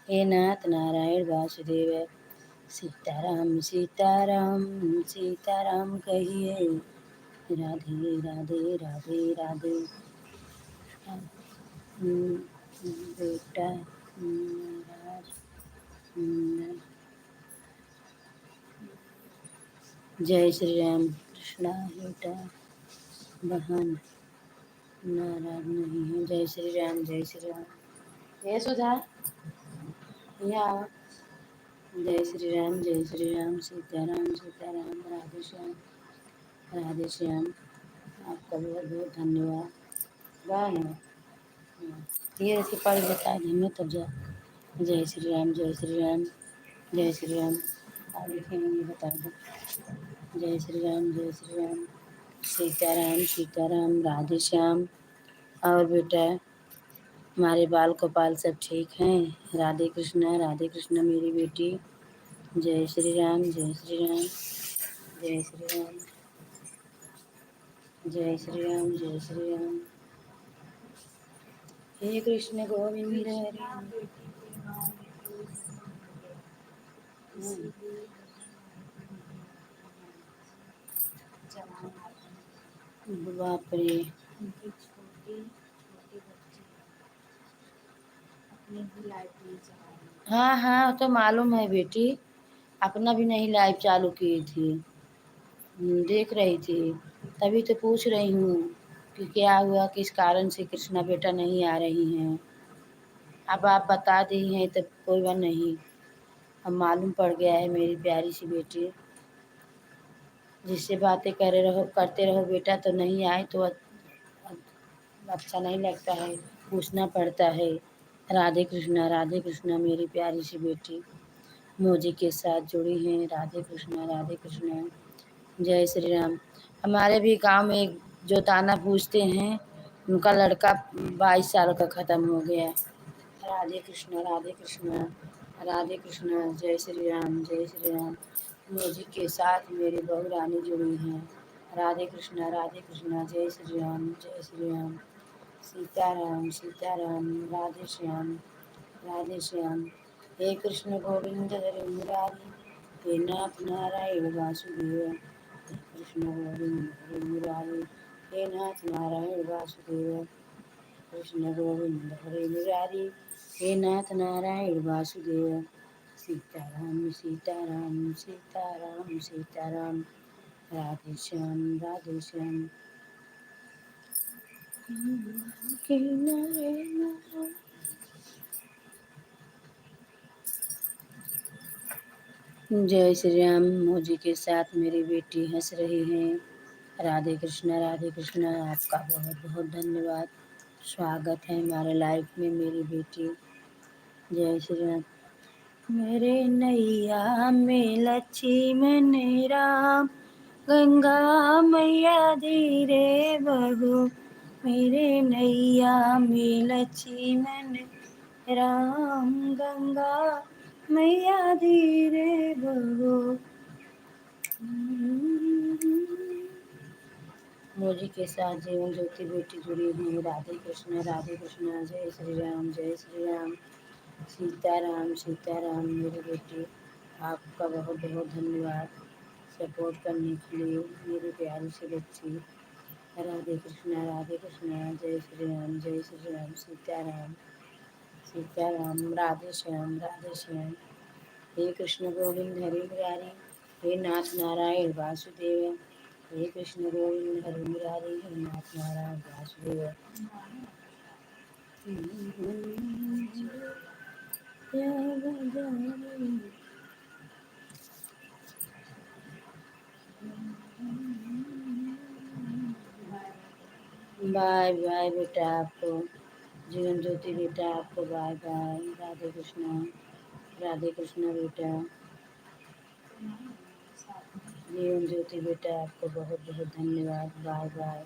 हे नाथ नारायण वासुदेव। सीताराम सीताराम सीताराम कहिए, राधे राधे राधे राधे। बेटा नाराज, जय श्री राम। कृष्णा बेटा बहन नाराज नहीं है। जय श्री राम जय श्री राम। ये सुधा या, जय श्री राम सीताराम सीताराम, राधे श्याम। आपका बहुत बहुत धन्यवाद। गाना ये ऐसे पढ़ बता दी मैं तब जा। जय श्री राम जय श्री राम, जय श्री राम। आप लिखेंगे बता दो। जय श्री राम सीताराम सीताराम, राधे श्याम। और बेटा हमारे बाल गोपाल सब ठीक हैं? राधे कृष्णा मेरी बेटी। जय श्री राम जय श्री राम, जय श्री राम जय श्री राम जय श्री राम। हे कृष्ण गोविंद हरे। बाप रे, हाँ हाँ तो मालूम है बेटी, अपना भी नहीं लाइव चालू की थी। देख रही थी तभी तो पूछ रही हूँ कि क्या हुआ, किस कारण से कृष्णा बेटा नहीं आ रही हैं। अब आप बता दी हैं तब कोई बात नहीं, अब मालूम पड़ गया है मेरी प्यारी सी बेटी। जिससे बातें करते रहो बेटा तो नहीं आए तो अच्छा नहीं लगता है, पूछना पड़ता है। राधे कृष्णा मेरी प्यारी सी बेटी मौजी के साथ जुड़ी हैं। राधे कृष्णा, जय श्री राम। हमारे भी गांव में एक जो ताना पूछते हैं, उनका लड़का 22 साल का ख़त्म हो गया। राधे कृष्णा राधे कृष्णा, जय श्री राम। म्यूजिक के साथ मेरी बहू रानी जुड़ी हैं। राधे कृष्णा, जय श्री राम। सीताराम, राधे श्याम। हे कृष्ण गोविंद हरे मुरारी, हे नाथ नारायण वासुदेव। हे कृष्ण गोविंद हरे मुरारी, हे नाथ नारायण वासुदेव। कृष्ण गोविंद हरे मुरारी, हे नाथ नारायण वासुदेव। सीताराम, राधे श्याम। जय श्री राम। मौजी के साथ मेरी बेटी हंस रही है। राधे कृष्णा आपका बहुत बहुत धन्यवाद। स्वागत है हमारे लाइफ में मेरी बेटी। जय श्री राम। मेरे नैया में लक्ष्मण राम, गंगा मैया धीरे बहो। मेरे नैया में लक्ष्मण राम, गंगा मैया धीरे बहो। मोजी के साथ जीवन ज्योति बेटी जुड़ी हुई। राधे कृष्ण जय श्री राम जय श्री राम। सीताराम सीताराम। मेरी बेटी, आपका बहुत बहुत धन्यवाद सपोर्ट करने के लिए, मेरी प्यारी सी बच्ची। राधे कृष्णा जय श्री राम जय श्री राम। सीताराम सीताराम। राधे श्याम राधे श्याम। हे कृष्ण गोविंद हरे मुरारी, हे नाथ नारायण वासुदेव। हे कृष्ण गोविंद हरे मुरारी, हे नाथ नारायण वासुदेव। बाय बाय बेटा, आपको जीवन ज्योति बेटा, आपको बाय बाय। राधे कृष्णा बेटा, जीवन ज्योति बेटा, आपको बहुत बहुत धन्यवाद। Bye bye.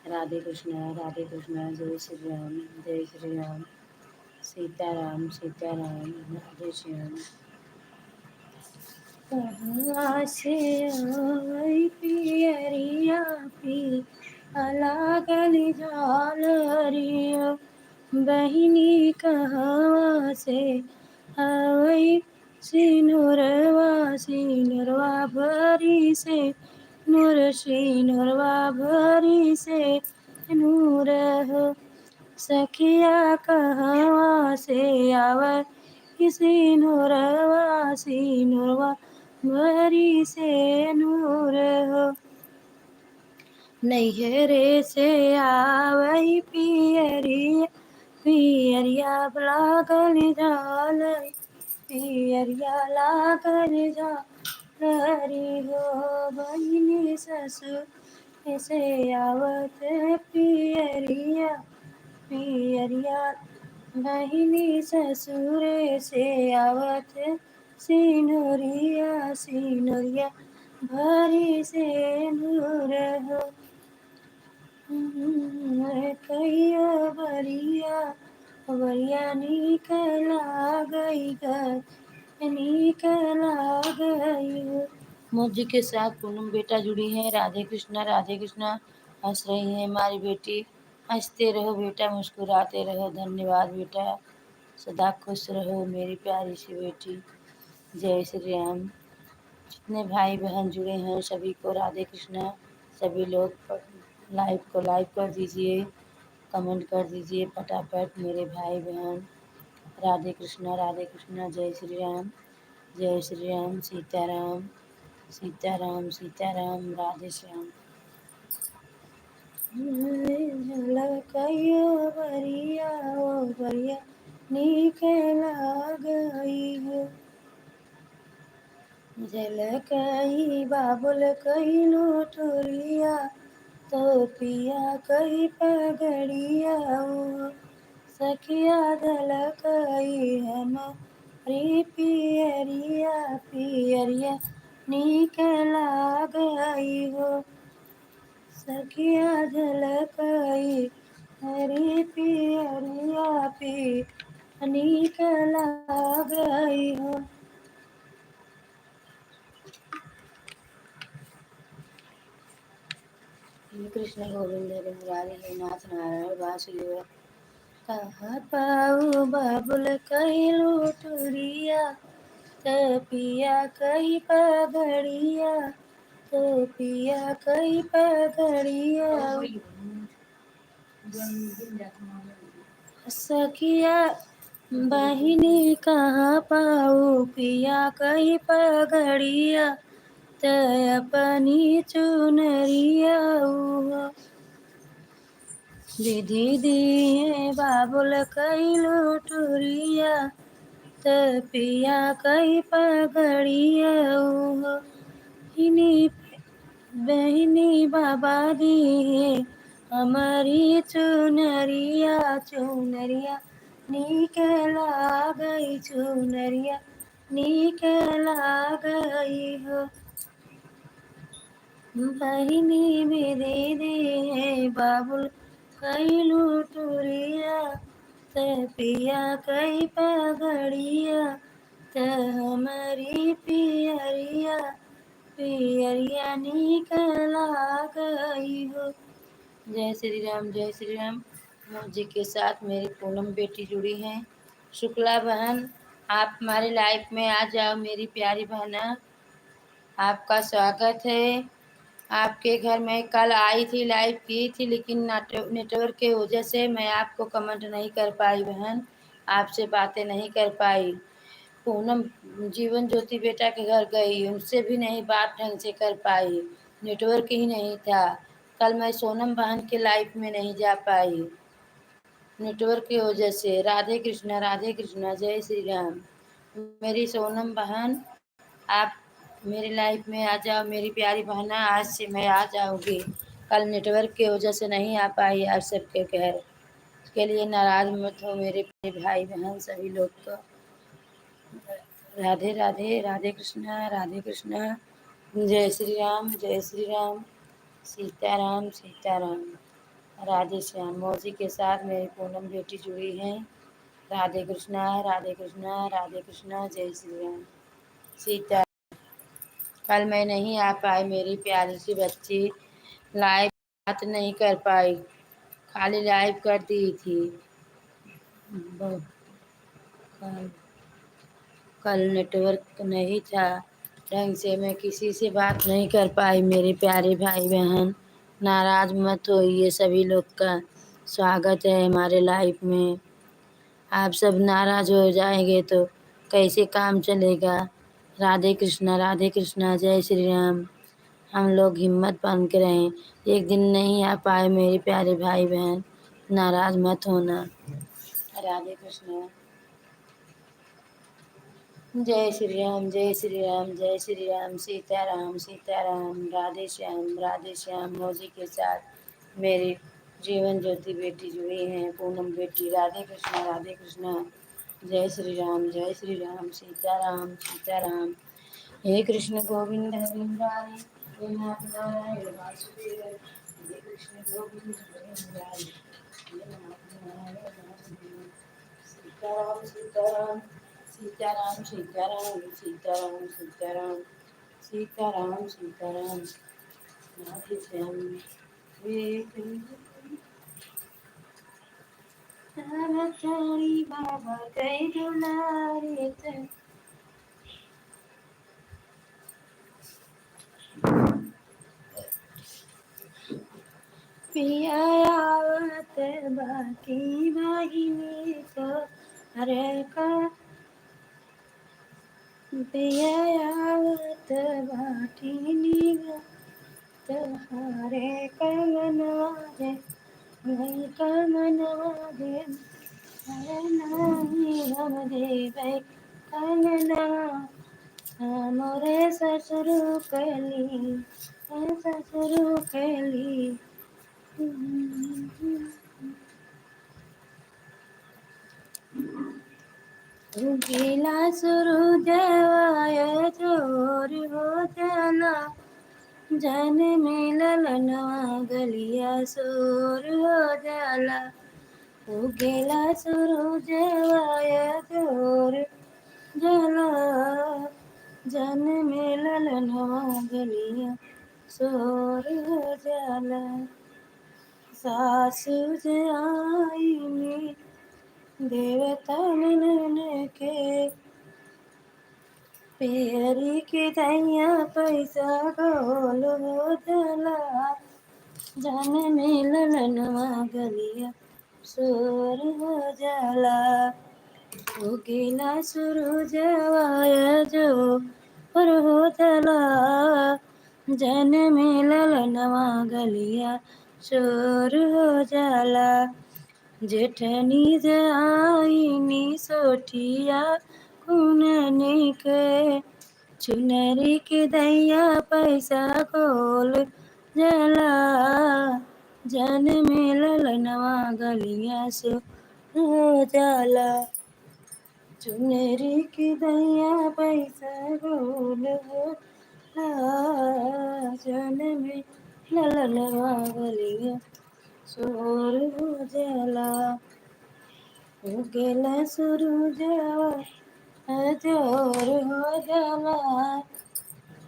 राधे कृष्णा जय श्री राम जय श्री राम। सीताराम सीताराम। राधे श्याम। कहाँ से आई पियरिया पी, लागल झालरिया। बहिनी कहाँ से आई, सिनुरवा भरी से नूर, सिनुरवा भरी से नूर हो। सखिया कहवा से आवर, सिनुरवा भरी से नूर हो। नैहरे से आवई पियरिया लागल झाल, पियरिया लागल झालरी हो। बहिनी ससुर से आवत पियरिया, पियरिया। बहिनी ससुर से आवत सिनुरिया भरी से नूर हो। कहियो बरिया नीक लागई घर, नीक लागई हो। मोदी के साथ पूनम बेटा जुड़ी है। राधे कृष्णा। हंस रही है हमारी बेटी। हंसते रहो बेटा, मुस्कुराते रहो। धन्यवाद बेटा, सदा खुश रहो मेरी प्यारी सी बेटी। जय श्री राम। जितने भाई बहन जुड़े हैं सभी को राधे कृष्णा। सभी लोग लाइव को लाइक कर दीजिए, कमेंट कर दीजिए फटाफट मेरे भाई बहन। राधे कृष्णा जय श्री राम जय श्री राम। सीताराम। राधे श्याम। झलकइयो बरिया ओ बरिया नीक लागई हो। झलकई बाबुल कइलू टोरिया, तो पिया कई पगड़िया हो। सखिया झलकई हमारी पियरिया नीक लागई हो। सखिया झलकई हरी पियरिया नीक लागई हो। हे कृष्ण गोविंद हरे मुरारी, हे नाथ नारायण वासुदेव। कहाँ पाऊ बाबुल कइलू टुरिया, तो पिया कई पगड़िया, तो पिया कई पगड़िया। सखिया बहिनी कहाँ पाऊ पिया कई पगड़िया, त अपनी चुनरिया हो। दीदी दिए बाबुल कइलू टुरिया, त पिया कई पगड़िया हो। हिनी बहिनी बाबा दिए हमारी चुनरिया नीक लागई चुनरिया नीक लागई हो। बहिनी में दे बाबुल कैलू टूरिया, त पिया कई पगड़िया, त हमारी पियरिया पियरिया नीक लागई हो। जय श्री राम, जय श्री राम। मौजी के साथ मेरी पूनम बेटी जुड़ी हैं। शुक्ला बहन, आप हमारी लाइफ में आ जाओ मेरी प्यारी बहना, आपका स्वागत है। आपके घर में कल आई थी, लाइव की थी, लेकिन नेटवर्क की वजह से मैं आपको कमेंट नहीं कर पाई बहन, आपसे बातें नहीं कर पाई। पूनम जीवन ज्योति बेटा के घर गई, उनसे भी नहीं बात ढंग से कर पाई, नेटवर्क ही नहीं था। कल मैं सोनम बहन के लाइफ में नहीं जा पाई नेटवर्क की वजह से। राधे कृष्णा, राधे कृष्णा, जय श्री राम। मेरी सोनम बहन, आप मेरी लाइफ में आ जाओ मेरी प्यारी बहना, आज से मैं आ जाऊंगी। कल नेटवर्क की वजह से नहीं आ पाई आप सबके घर, उसके लिए नाराज मत हो मेरे प्यारे भाई बहन सभी लोग को। राधे राधे, राधे कृष्णा, राधे कृष्णा, जय श्री राम, जय श्री राम, सीताराम सीताराम, राधे श्याम। मौजी के साथ मेरी पूनम बेटी जुड़ी हैं। राधे कृष्णा, राधे कृष्णा, राधे कृष्णा, जय श्री राम, सीता। कल मैं नहीं आ पाई मेरी प्यारी सी बच्ची, लाइव बात नहीं कर पाई, खाली लाइव कर दी थी। कल कल नेटवर्क नहीं था ढंग से, मैं किसी से बात नहीं कर पाई मेरे प्यारे भाई बहन, नाराज मत होइए। सभी लोग का स्वागत है हमारे लाइफ में। आप सब नाराज हो जाएंगे तो कैसे काम चलेगा। राधे कृष्णा, राधे कृष्णा, जय श्री राम। हम लोग हिम्मत बांध के रहें, एक दिन नहीं आ पाए मेरे प्यारे भाई बहन, नाराज मत होना। राधे कृष्णा, जय श्री राम, जय श्री राम, जय श्री राम, सीताराम सीताराम, राधे श्याम, राधे श्याम। मौजी के साथ मेरी जीवन ज्योति बेटी जुड़ी हैं, पूनम बेटी। राधे कृष्णा, राधे कृष्णा, जय श्री राम, जय श्री राम, सीताराम सीताराम। हे कृष्ण गोविंद हरि मुरारी, हे नाथ नारायण वासुदेव, हे कृष्ण गोविंद हरि मुरारी, हे नाथ नारायण वासुदेव। सीताराम सीताराम, सीताराम सीताराम, सीताराम सीताराम, सीताराम सीताराम, राधे श्याम। तारी बाबा कई दुलारे थे। पिया आवत बाकी बाहिनी तो हरे का, पिया आवत बाटी तो हरे का मनवारे, नहीं का मनवारे, हरे नहीं हम देवे कनना, मोरे ससुर कली, ससुर कली। उगेला सूरजवाय जोर हो जाला, जन मिलल नवा गलिया सोर हो जाला। उगेला सूरजवाय जोर जाला, जन मिलल नवा गलिया सोर हो जाला। सासु आई देवता मन के, पेरी के दैया पैसा गोल हो जाला, जन मिलल नवा गलिया सोर हो जाला। उगेला सूरजवाय जो पर हो जाला, जन मिलल नवा गलिया सोर हो जाला। जेठनी आईनी सोठिया कुननी के, चुनरी के दैया पैसा खोल जला, जन मिलल नवा गलिया सो हो जाला। चुनरी की दैया पैसा गोल हो जन में ललनवा गलिया शोर हो जाला उगेला सूरजवा जोर हो जाला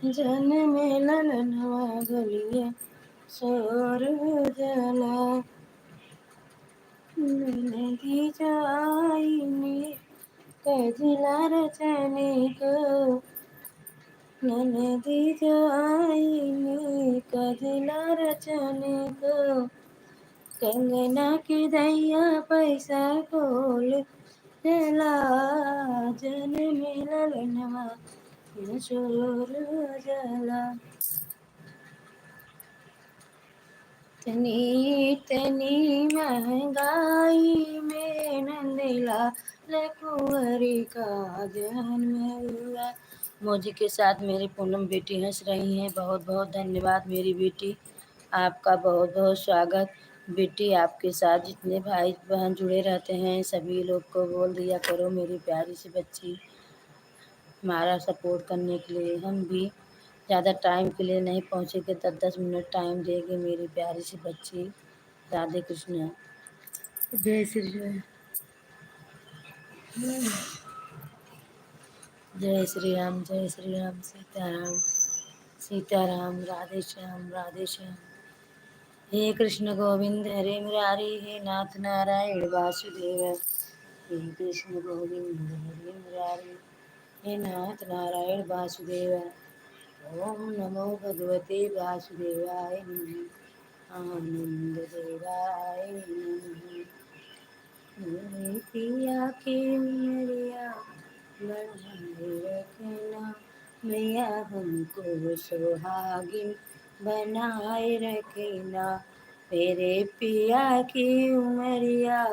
जन में ललनवा गलिया शोर हो जाला नदी जाइनी कजला रचने को नदी जाइनी कजला रचने को कंगना की दैया पैसा खोल चला जन में ललनवा शोर जला इतनी महंगाई में नंदला कुंवरी का जन्म हुआ। मौजी के साथ मेरी पूनम बेटी हंस रही हैं। बहुत बहुत धन्यवाद मेरी बेटी, आपका बहुत बहुत स्वागत। बेटी आपके साथ जितने भाई बहन जुड़े रहते हैं सभी लोग को बोल दिया करो मेरी प्यारी सी बच्ची, हमारा सपोर्ट करने के लिए। हम भी ज़्यादा टाइम के लिए नहीं पहुँचेंगे, 10-10 मिनट टाइम देंगे मेरी प्यारी सी बच्ची। राधे कृष्ण, जय श्री राम, जय श्री राम, जय श्री राम, सीताराम सीताराम, राधे श्याम राधे श्याम। हे कृष्ण गोविंद हरे मुरारी, हे नाथ नारायण वासुदेव। हे कृष्ण गोविंद हरे मुरारी, हे नाथ नारायण वासुदेव। ओम नमो भगवते वासुदेवाय नमः। आनंद देवाय नमः। मेरे पिया के उमरिया बढ़ाए रखना, मैया हमको सुहागिन बनाए रखना। मेरे पिया की उमरिया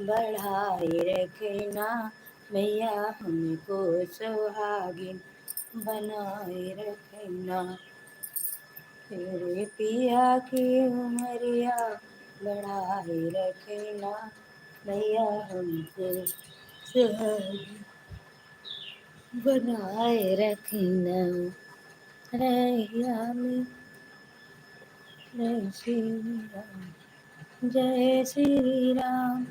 बढ़ाए रखना, मैया हमको सुहागिन बनाए रखना। तेरे पिया की उमरिया बढ़ाए रखना, मैया हमको सुहागिन बनाए रखना। रैया में जय श्री राम, जय श्री राम,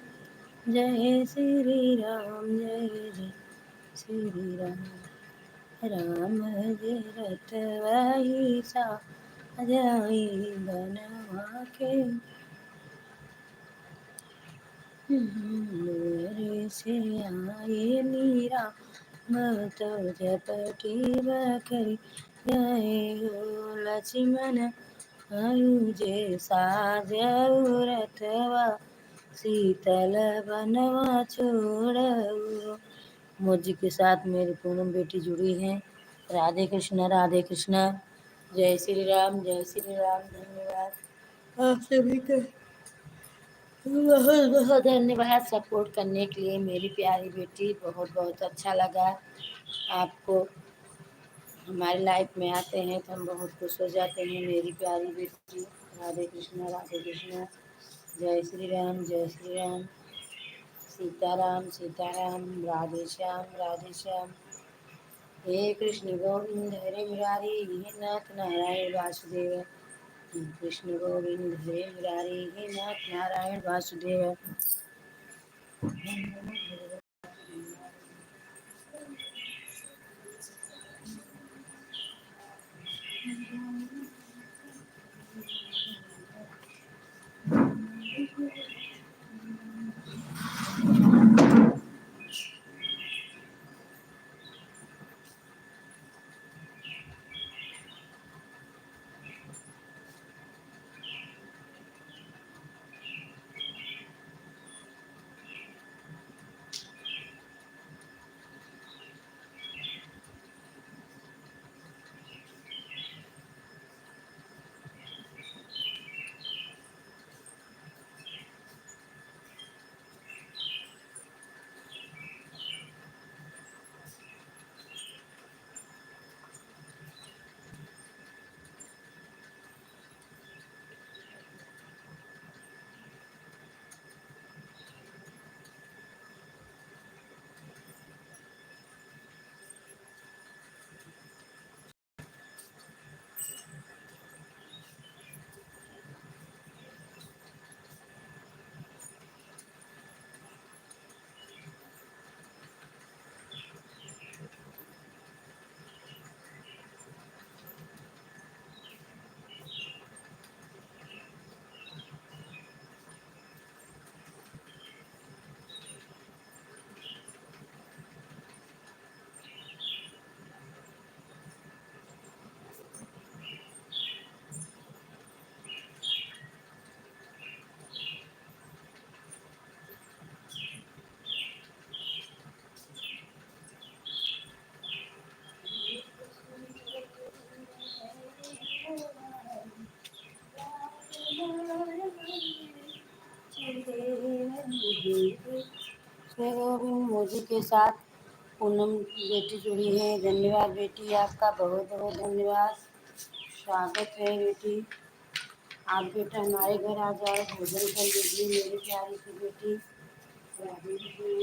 जय श्री राम, जय जय श्री राम। राम जे रथ वही सा जाई बनवा के, मेरे से आए नीरा तो जपटी बकरी जय हो लक्ष्मण आयु जे साजऊ रथवा शीतल बनवा छोड़ऊ। मौजी के साथ मेरी पूनम बेटी जुड़ी हैं। राधे कृष्णा राधे कृष्णा, जय श्री राम जय श्री राम। धन्यवाद आप सभी का, बहुत बहुत धन्यवाद सपोर्ट करने के लिए मेरी प्यारी बेटी। बहुत बहुत अच्छा लगा आपको हमारे लाइफ में आते हैं तो हम बहुत खुश हो जाते हैं मेरी प्यारी बेटी। राधे कृष्णा राधे कृष्णा, जय श्री राम जय श्री राम, सीताराम सीताराम, राधे श्याम राधे श्याम। हे कृष्ण गोविंद हरे मुरारी, हे नाथ नारायण वासुदेव। हे कृष्ण गोविंद हरे मुरारी, हे नाथ नारायण वासुदेव। के साथ पूनम बेटी जुड़ी है। धन्यवाद बेटी, आपका बहुत बहुत धन्यवाद। स्वागत है बेटी। आप बेटा हमारे घर आ जाओ, भोजन कर लीजिए मेरी प्यारी सी बेटी। राधे कृष्ण।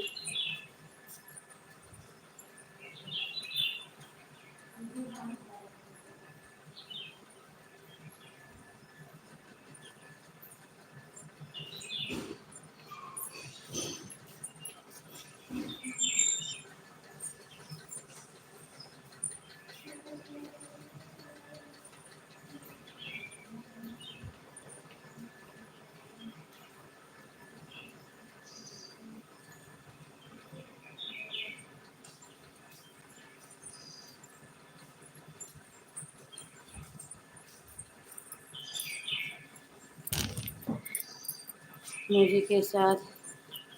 मोदी के साथ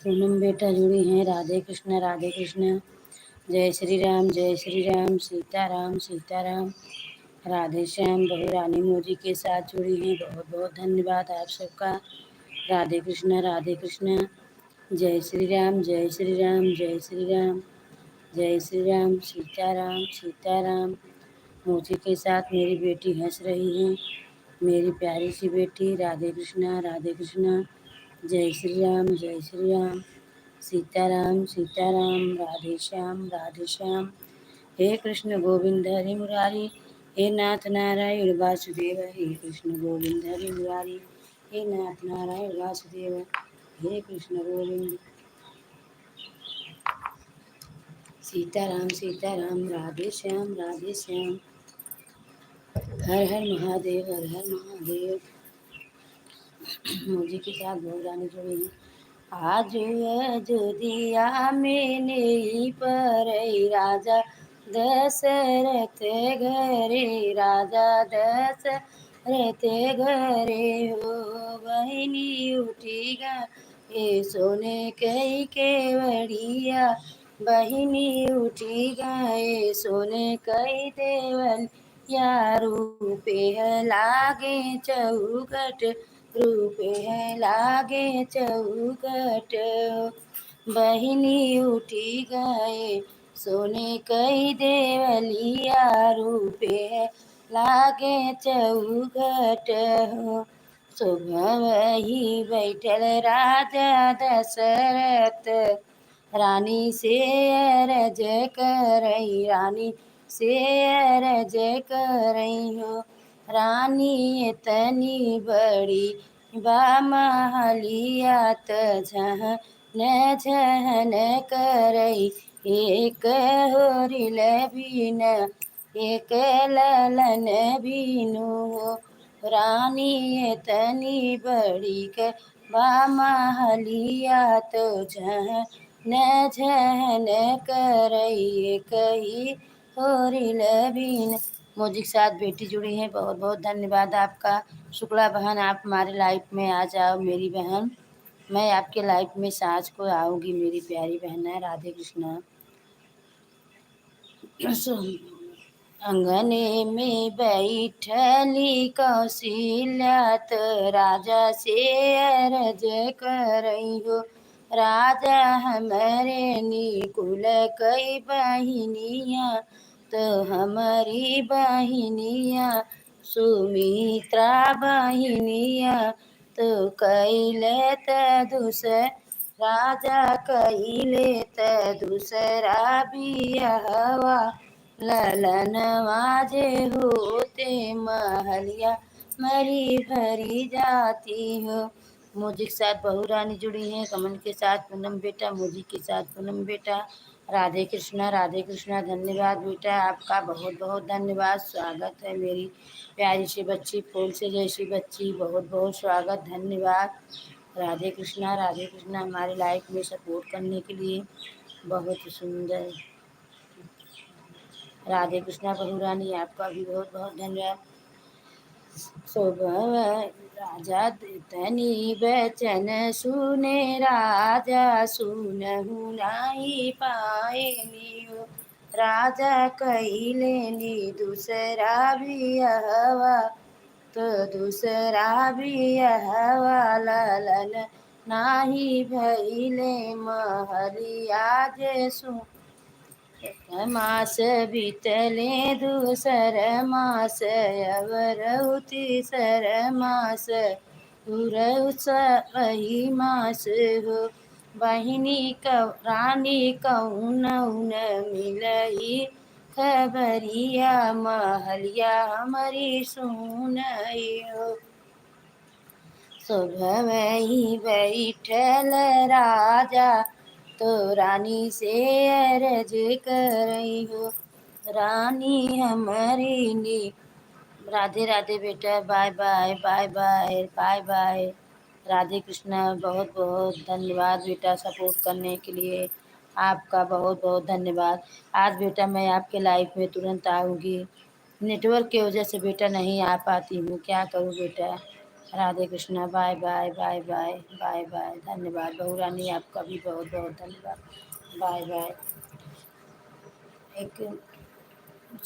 पूनम बेटा जुड़ी हैं। राधे कृष्ण राधे कृष्ण। जय श्री राम जय श्री राम, सीताराम सीताराम। राधे श्याम बहू रानी मोदी के साथ जुड़ी हैं। बहुत बहुत धन्यवाद आप सबका। राधे कृष्ण राधे कृष्ण। जय श्री राम जय श्री राम जय श्री राम। जय श्री राम सीताराम सीताराम। मोदी के साथ मेरी बेटी हंस रही है, मेरी प्यारी सी बेटी। राधे कृष्णा राधे कृष्णा। जय श्री राम जय श्री राम। सीताराम सीताराम। राधे श्याम। हे कृष्ण गोविंद हरि मुरारी, हे नाथ नारायण वासुदेव। हे कृष्ण गोविंद हरि मुरारी, हे नाथ नारायण वासुदेव। हे कृष्ण गोविंद। सीताराम सीताराम। राधे श्याम। हर हर महादेव हर हर महादेव। मोदी के साथ बहुत गाने जुड़े हैं। आज अयोध्या में नहीं पर राजा दशरथ घरे, राजा दशरथ घरे हो। बहिनी उठी गा ये सोने कई केवड़िया, बहिनी उठी गए सोने कई देवल या रूपे है लागे चौकट, रूपे है लागे चौकट। बहिनी उठी गए सोने कई देवलिया, रूपे है लागे चौकट। सुबह वही बैठल राजा दशरथ, रानी से अरज करई, रानी से अरज करई हो। रानी इतनी बड़ी बा महलिया त झहन करई, एक होरिल बीन एक ललन बीनु हो। रानी इतनी बड़ी के बा महलिया तो झहन करई, कही होरिल बीन। मोदी के साथ बेटी जुड़ी है। बहुत बहुत धन्यवाद आपका। शुक्ला बहन, आप हमारे लाइफ में आ जाओ मेरी बहन। मैं आपके लाइफ में साँझ को आऊँगी मेरी प्यारी बहन है। राधे कृष्णा। अंगने में बैठली कौशल्या त राजा से अरज करई हो। राजा हमारे निकुल कई बहिनिया, तो हमारी बहिनिया सुमित्रा बहिनिया, तो कैले त दूसर राजा कैले त दूसरा बियाहवा, ललनवा जे होते महलिया मरी भरी जाती हो। मोदी के साथ बहू रानी जुड़ी हैं। कमल के साथ पूनम बेटा, मोदी के साथ पूनम बेटा। राधे कृष्णा। धन्यवाद बेटा, आपका बहुत बहुत धन्यवाद। स्वागत है मेरी प्यारी सी बच्ची, फूल से जैसी बच्ची। बहुत बहुत स्वागत, धन्यवाद। राधे कृष्णा हमारे लाइफ में सपोर्ट करने के लिए। बहुत सुंदर। राधे कृष्णा बहू रानी, आपका भी बहुत बहुत धन्यवाद। सुबह राजा तनी बचन सुने, राजा सुनहु नाही पाए नियो। राजा कैले नी दूसरा बियाहवा, तो दूसरा बियाहवा, ललन नाही भइले महलिया जे सु मास बीतले दूसर मास अवरऊ तीसर मास उरऊ वही मास हो। बहिनी रानी कौन मिलही खबरिया महलिया हमारी सुनई हो। सुबह बैठल राजा तो रानी से अरज करई हो। रानी हमारी नी राधे राधे बेटा, bye bye bye bye bye bye. Radhe Krishna, बहुत बहुत धन्यवाद बेटा सपोर्ट करने के लिए। आपका बहुत बहुत धन्यवाद। आज बेटा मैं आपके लाइफ में तुरंत आऊँगी, नेटवर्क की वजह से बेटा नहीं आ पाती हूँ, क्या करूँ बेटा। Radhe Krishna, bye bye bye bye bye bye. धन्यवाद बहू रानी, आपका भी बहुत बहुत धन्यवाद। Bye bye. एक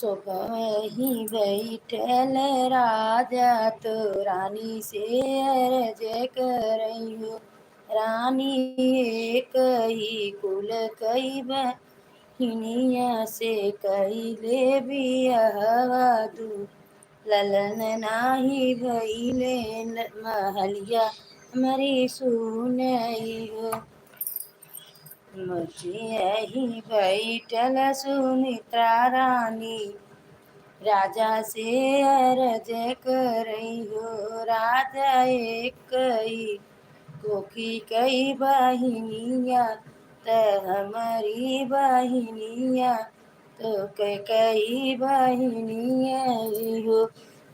सुबह ही बैठल राजा तो रानी से अर्ज करई हो। रानी एक ही कुल कई बहिनिया से कहिले बियाहवा दू ललन नाही भइले महलिया हमारी सुनई हो। मचियहि बैठल सुमित्रा रानी राजा से अरज करई हो। राजा एक कई कोकी कई बहिनिया त हमारी बहिनिया तो कई बहिनिया हो।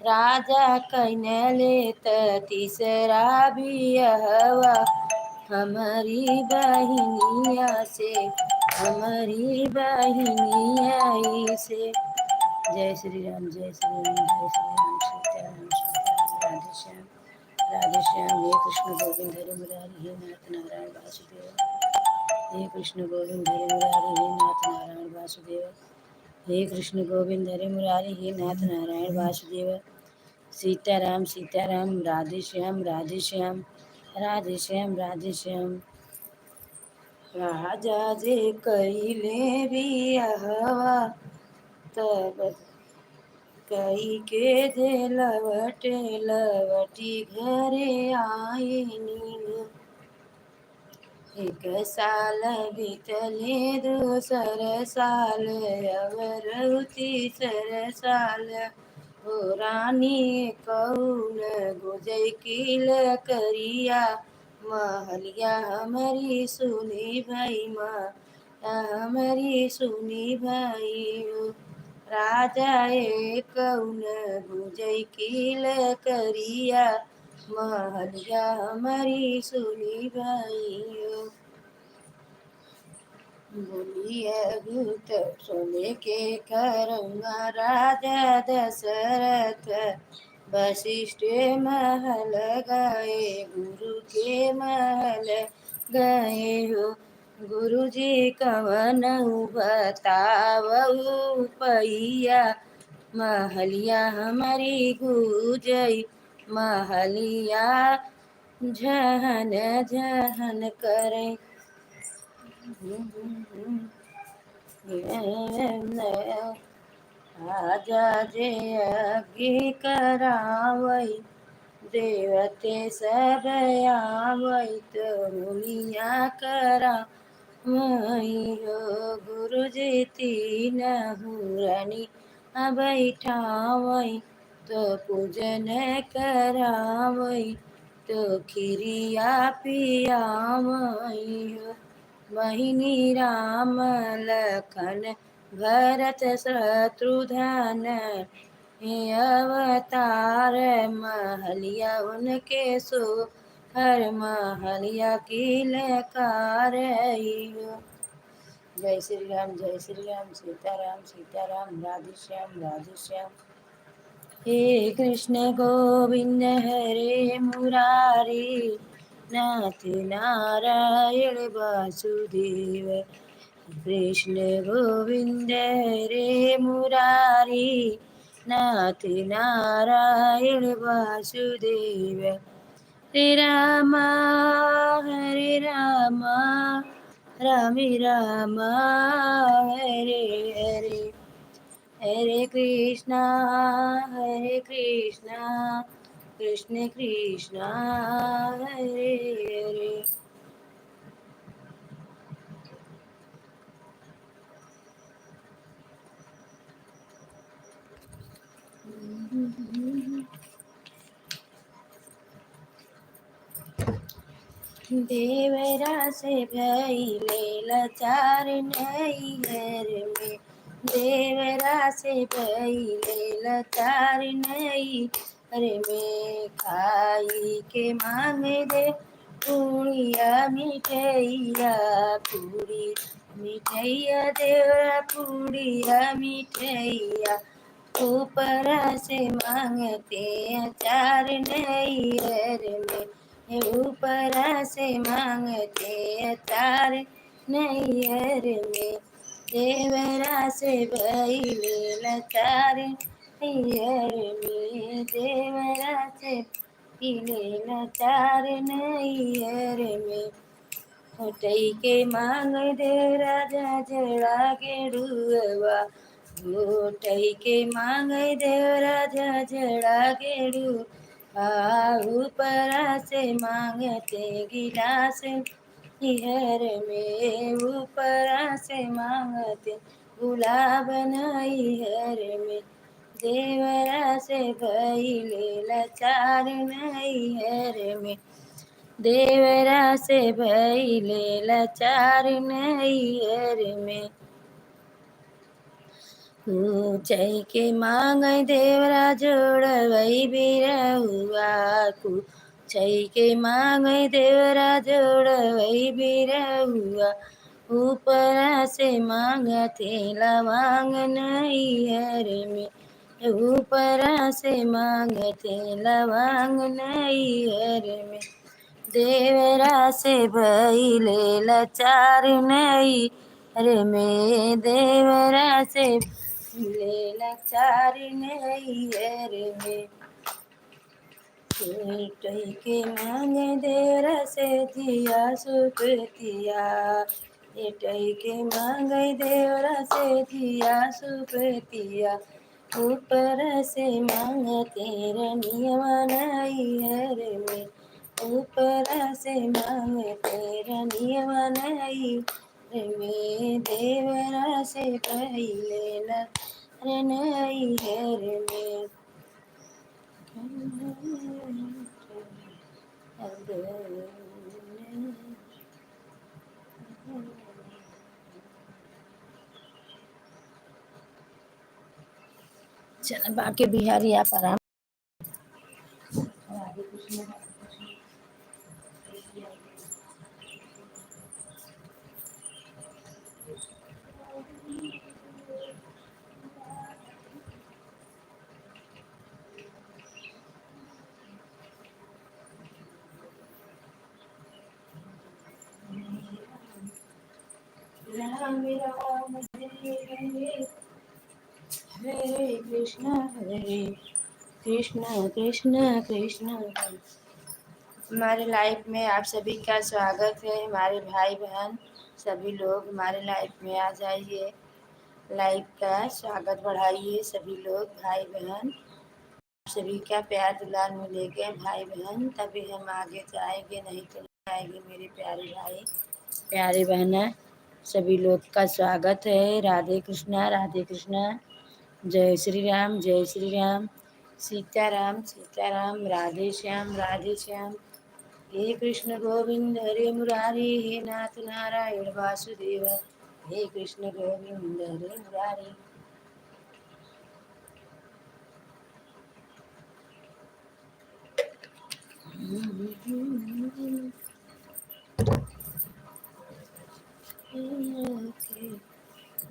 राजा कइनले त तीसरा बियहवा हमारी बहिनिया से हमारी बहिनिया से। जय श्री राम जय श्री राम जय श्री राम सीताराम सीताराम राधे श्याम राधे श्याम। हे कृष्ण गोविंद हरे मुरारी हे नाथ नारायण वासुदेव। हे कृष्ण गोविंद हरे मुरारी हे नाथ नारायण वासुदेव। हे कृष्ण गोविंद हरे मुरारी हे नाथ नारायण वासुदेव। सीताराम सीताराम राधे श्याम राधे श्याम राधे श्याम राधे श्याम। राजा जे कइले बियाहवा तब कई के जे लवटी घरे आईनी हो। एक साल बीतले दूसर साल अवर तीसर साल हो। रानी कौन गुजई किल करिया महलिया हमारी सुनी भाई माँ हमारी सुनी भाई हो। राजा एक कौन गुजई किल करिया महलिया हमारी सुनी भाई हो। बोलिए भूत सोने के करूँगा राजा दशरथ वशिष्ठ महल गए गुरु के महल गए हो। गुरु जी कवन बतावऊ पैया महलिया हमारी गुजई महलिया झहन झहन करे। आजा जे अग्नि करावई देवते सब आवई तो मुनिया करा मई हो। गुरु जी तीन हुरनी बैठावई तो पूजन करावई तो खिरिया पियावई हो। बहिनी राम लखन भरत शत्रुघ्न हे अवतार महलिया उनके सो हर महलिया की लकार हो। जय श्री राम सीताराम सीताराम राधे श्याम। हे कृष्ण गोविंद हरे मुरारी नाथ नारायण वासुदेव। कृष्ण गोविंद हरे मुरारी नाथ नारायण वासुदेव। रामा हरे रामा राम राम हरे हरे हरे कृष्णा कृष्ण कृष्णा हरे हरे। देवरा से भइले लाचार नैहर में, देवरा से भइले लाचार नैहर में, खाई के मांगे दे पूड़िया मिठैया, पूड़ी मिठैया देवरा पूड़िया मिठैया, ऊपर से मांगते अचार नैहर में, ऊपर से मांगते अचार नैहर में, देवरा से भइले लाचार नैहर में, देवरा से भइले लाचार नैहर में, होटई के मांग दे राजा जड़ा के डुआ, होटई के मांग दे राजा जड़ा के डुआ, ऊपर से मांगते गिलास नैहर में, ऊपर से मांगते गुलाब नैहर में, देवरा से भइले लाचार नैहर में, देवरा से भइले लाचार नैहर में, पूछै के मांग देवरा जोड़वई बिरहुआ, पूछै के मांग देवरा जोड़वई बिरहुआ, ऊपर से मांगते लवांग नैहर में, ऊपर से मांगते लवांग नैहर में, देवरा से भइले लाचार नैहर में, देवरा से भइले लाचार नैहर में, टई के मांगे देवरा से दिया सुपतिया, टई के मांगे देवरा से दिया सुपतिया, ऊपर से मांगते रनिया नैहर में, ऊपर से मांगते रनिया नैहर में, देवरा से भइले लाचार नैहर में, चल बाकी बिहारी आप आराम। राम राम हरे हरे हरे कृष्ण कृष्ण कृष्ण हरे। हमारे लाइफ में आप सभी का स्वागत है, हमारे भाई बहन सभी लोग हमारे लाइफ में आ जाइए, लाइफ का स्वागत बढ़ाइए सभी लोग भाई बहन, सभी का प्यार दुलार मिलेगा भाई बहन, तभी हम आगे जाएंगे, नहीं तो नहीं आएंगे मेरे प्यारे भाई प्यारे बहना, सभी लोग का स्वागत है। राधे कृष्णा राधे कृष्णा, जय श्री राम सीताराम सीताराम, राधे श्याम, हे कृष्ण गोविंद हरे मुरारी, हे नाथ नारायण वासुदेव, हे कृष्ण गोविंद हरे मुरारी।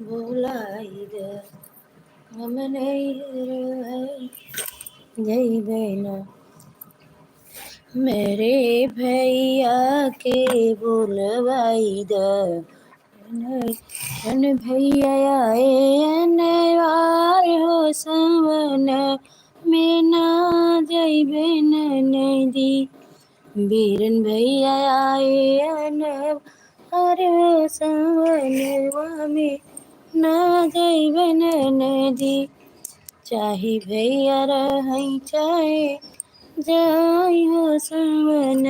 बोला इधर हम नहीं जय बहना, मेरे भैया के बोलवाई द भैया आए अनवार हो सवन में ना जय बहन नदी, बीरन भैया आए अनब हर सवनवा में ना जैबन नदी चाहे भैया रही चाहे जाई हो सवन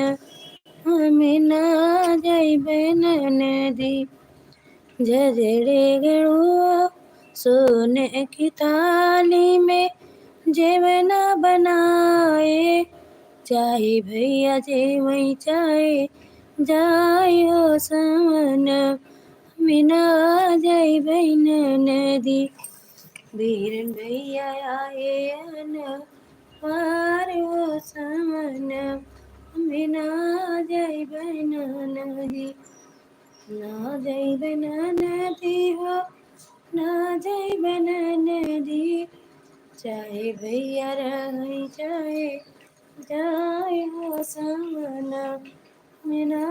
हमें ना जैबन नदी झजड़े गड़ुआ सोने की थाली में जेवना बनाए चाहे भैया जेवई चाहे जाय हो सवन मिना जाय बहन नदी बीरन भैया आए अन पार हो सवन मिना जाय बहन नदी ना जाय बहन नदी हो ना जाय बहन नदी चाहे भैया रही चाहे जाय हो सवना मिना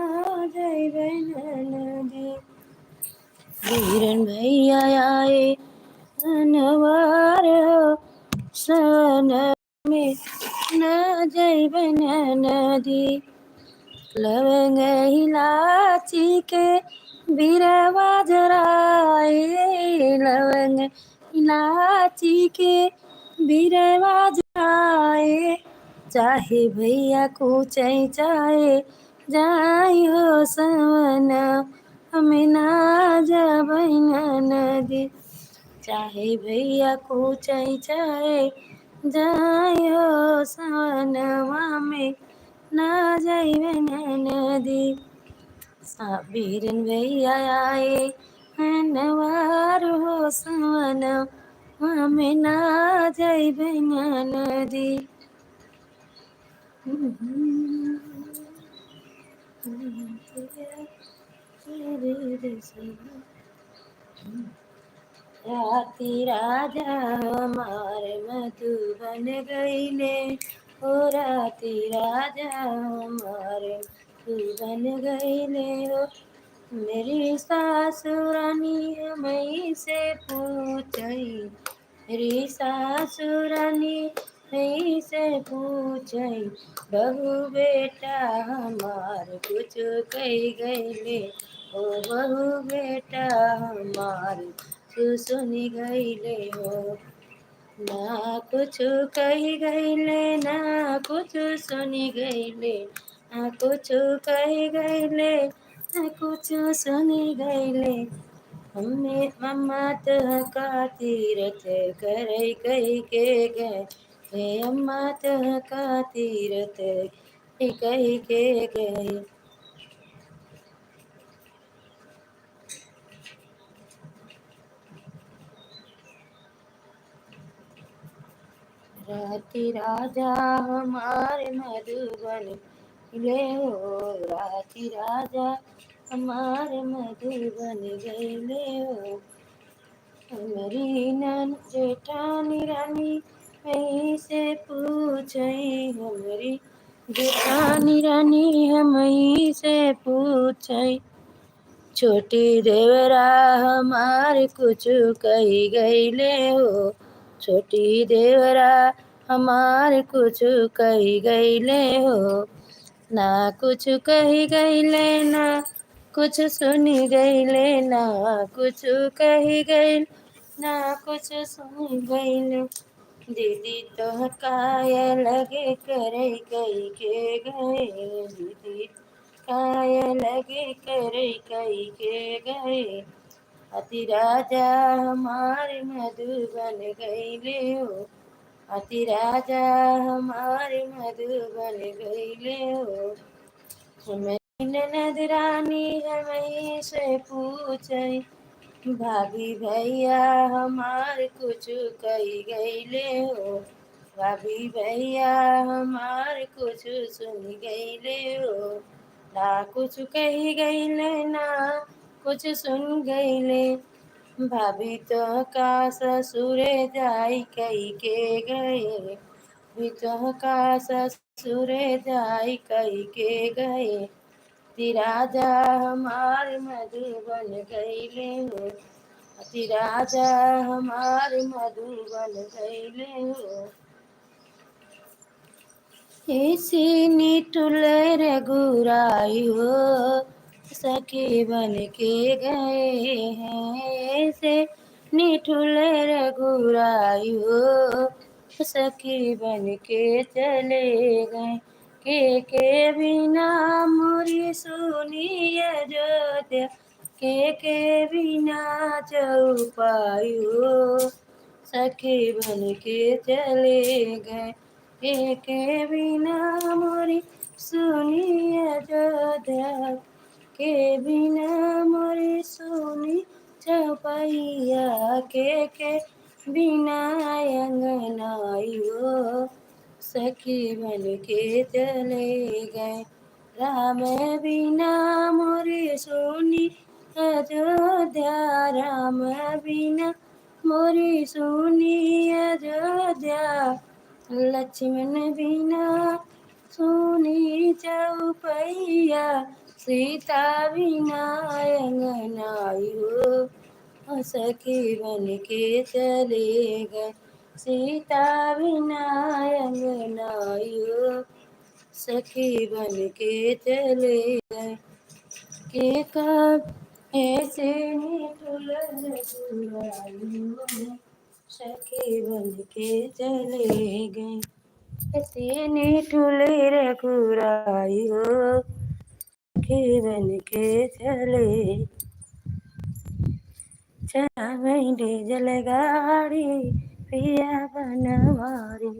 जाय बहन नदी बीरन भैया आए अनवार हो सन में न जाय बहन नदी लवंग इलाची के बिरवा जराए लवंग इलाची के बिरवा जराए चाहे भैया कुछ चाहे जाई हो सवन हमें ना जा बहन नदी चाहे भैया कुछ चाहे जाई हो सवनवा में ना जाई बहन नदी बीरन भैया आए नवार हो सवन हमें ना जाई बहन नदी राती राजा हमार मधुबन गईले ओ राती राजा हमार मधुबन गईले हो मेरी सासुरानी मई से पूछई मेरी सासुरानी मई से पूछई बहू बेटा हमार कुछ कही गईले ओ बहू बेटा हमार तू सुनी गईले हो ना कुछ कही गईले ना कुछ सुनी गईले ना कुछ कही गईले ना कुछ सुनी गईले हमें मम्मा का तीरथ करे कही के गए हे अम्मा का तीरथ कही के गए राती राजा हमारे मधुबन ले हो राती राजा हमारे मधुबन गईले हो हमारी नन जेठानी रानी वहीं से पूछई हमारी जेठानी रानी हम वहीं से पूछई छोटी देवरा हमार कुछ कही गईले हो छोटी देवरा हमार कुछ कही गईले हो ना कुछ कही गईले ना कुछ सुनी गईले ना कुछ कही गईल ना कुछ सुनी गईले दीदी तो काय लगे करे कही के गए दीदी काय लगे करे कही के गए अति राजा हमारे मधुबन गईले हो अति राजा हमारे मधुबन गईले हो हमें ननद रानी हमें से पूछई भाभी भैया हमार कुछ कही गईले हो भाभी भैया हमार कुछ सुन गईले हो ना कुछ कही गईले ना कुछ सुन गईले भाभी तो का ससुरे जाई कही के गए भी तो का ससुरे जाई कही के गए ती राजा हमार मधुबन गईले हो अति राजा हमार मधुबन गईले हो ऐसी निठुर रघुराई हो सखी बन के गए हैं, ऐसे निठुर रघुराई हो सखी बन के चले गए। के बिना मोरी सुनी अयोध्या, के बिना चौपाई हो सखी बन के चले गए। के बिना मोरी सुनी अयोध्या, के बिना मोरी सुनी चौपैया, के बिना अंगनाई हो सखी बन के चले गए। राम बिना मोरी सुनी अयोध्या, राम बिना मोरी सुनी अयोध्या, लक्ष्मण बिना सुनी चौपैया, सीता बिना अंगनाई हो सखी बन के चले गए। सीता बिना अंगनाई हो सखी बन के चले गए। के कब ऐसे निठुर रघुराई हो सखी बन के चले गए। ऐसे निठुर रघुराई हो सखी बन के चले। चलावई डीजल गाड़ी पिया बनवारी,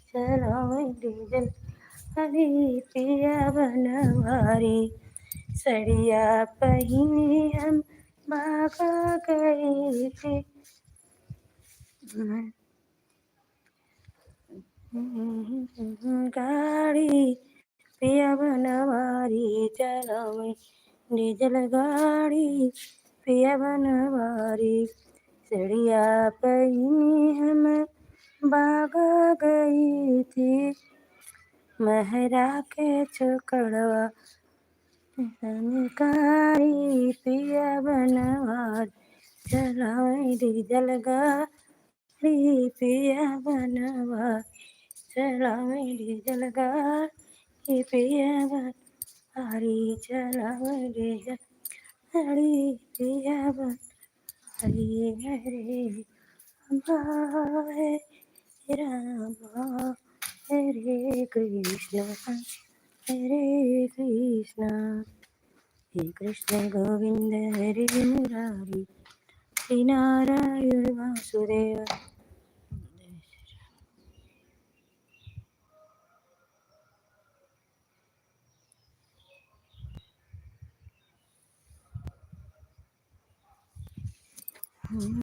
चलावई डीजल गाड़ी पिया बनवारी, सड़िया पहिनी हम भागा गए थे। गाड़ी पिया बनवारी, चलावई डीजल गाड़ी पिया बनवारी, सड़िया पहिनी हम भागा गई थी। महरा के चकड़वा कारी पिया बनवारी, चलावई डीजल गाड़ी पिया बनवारी, चलावई डीजल गाड़ी पिया बनवारी, चलावई डीजल गाड़ी पिया बनवारी। हरे राम हरे कृष्ण हरे कृष्ण, हे कृष्ण गोविंद हरे मुरारी, श्री नारायण वासुदेव।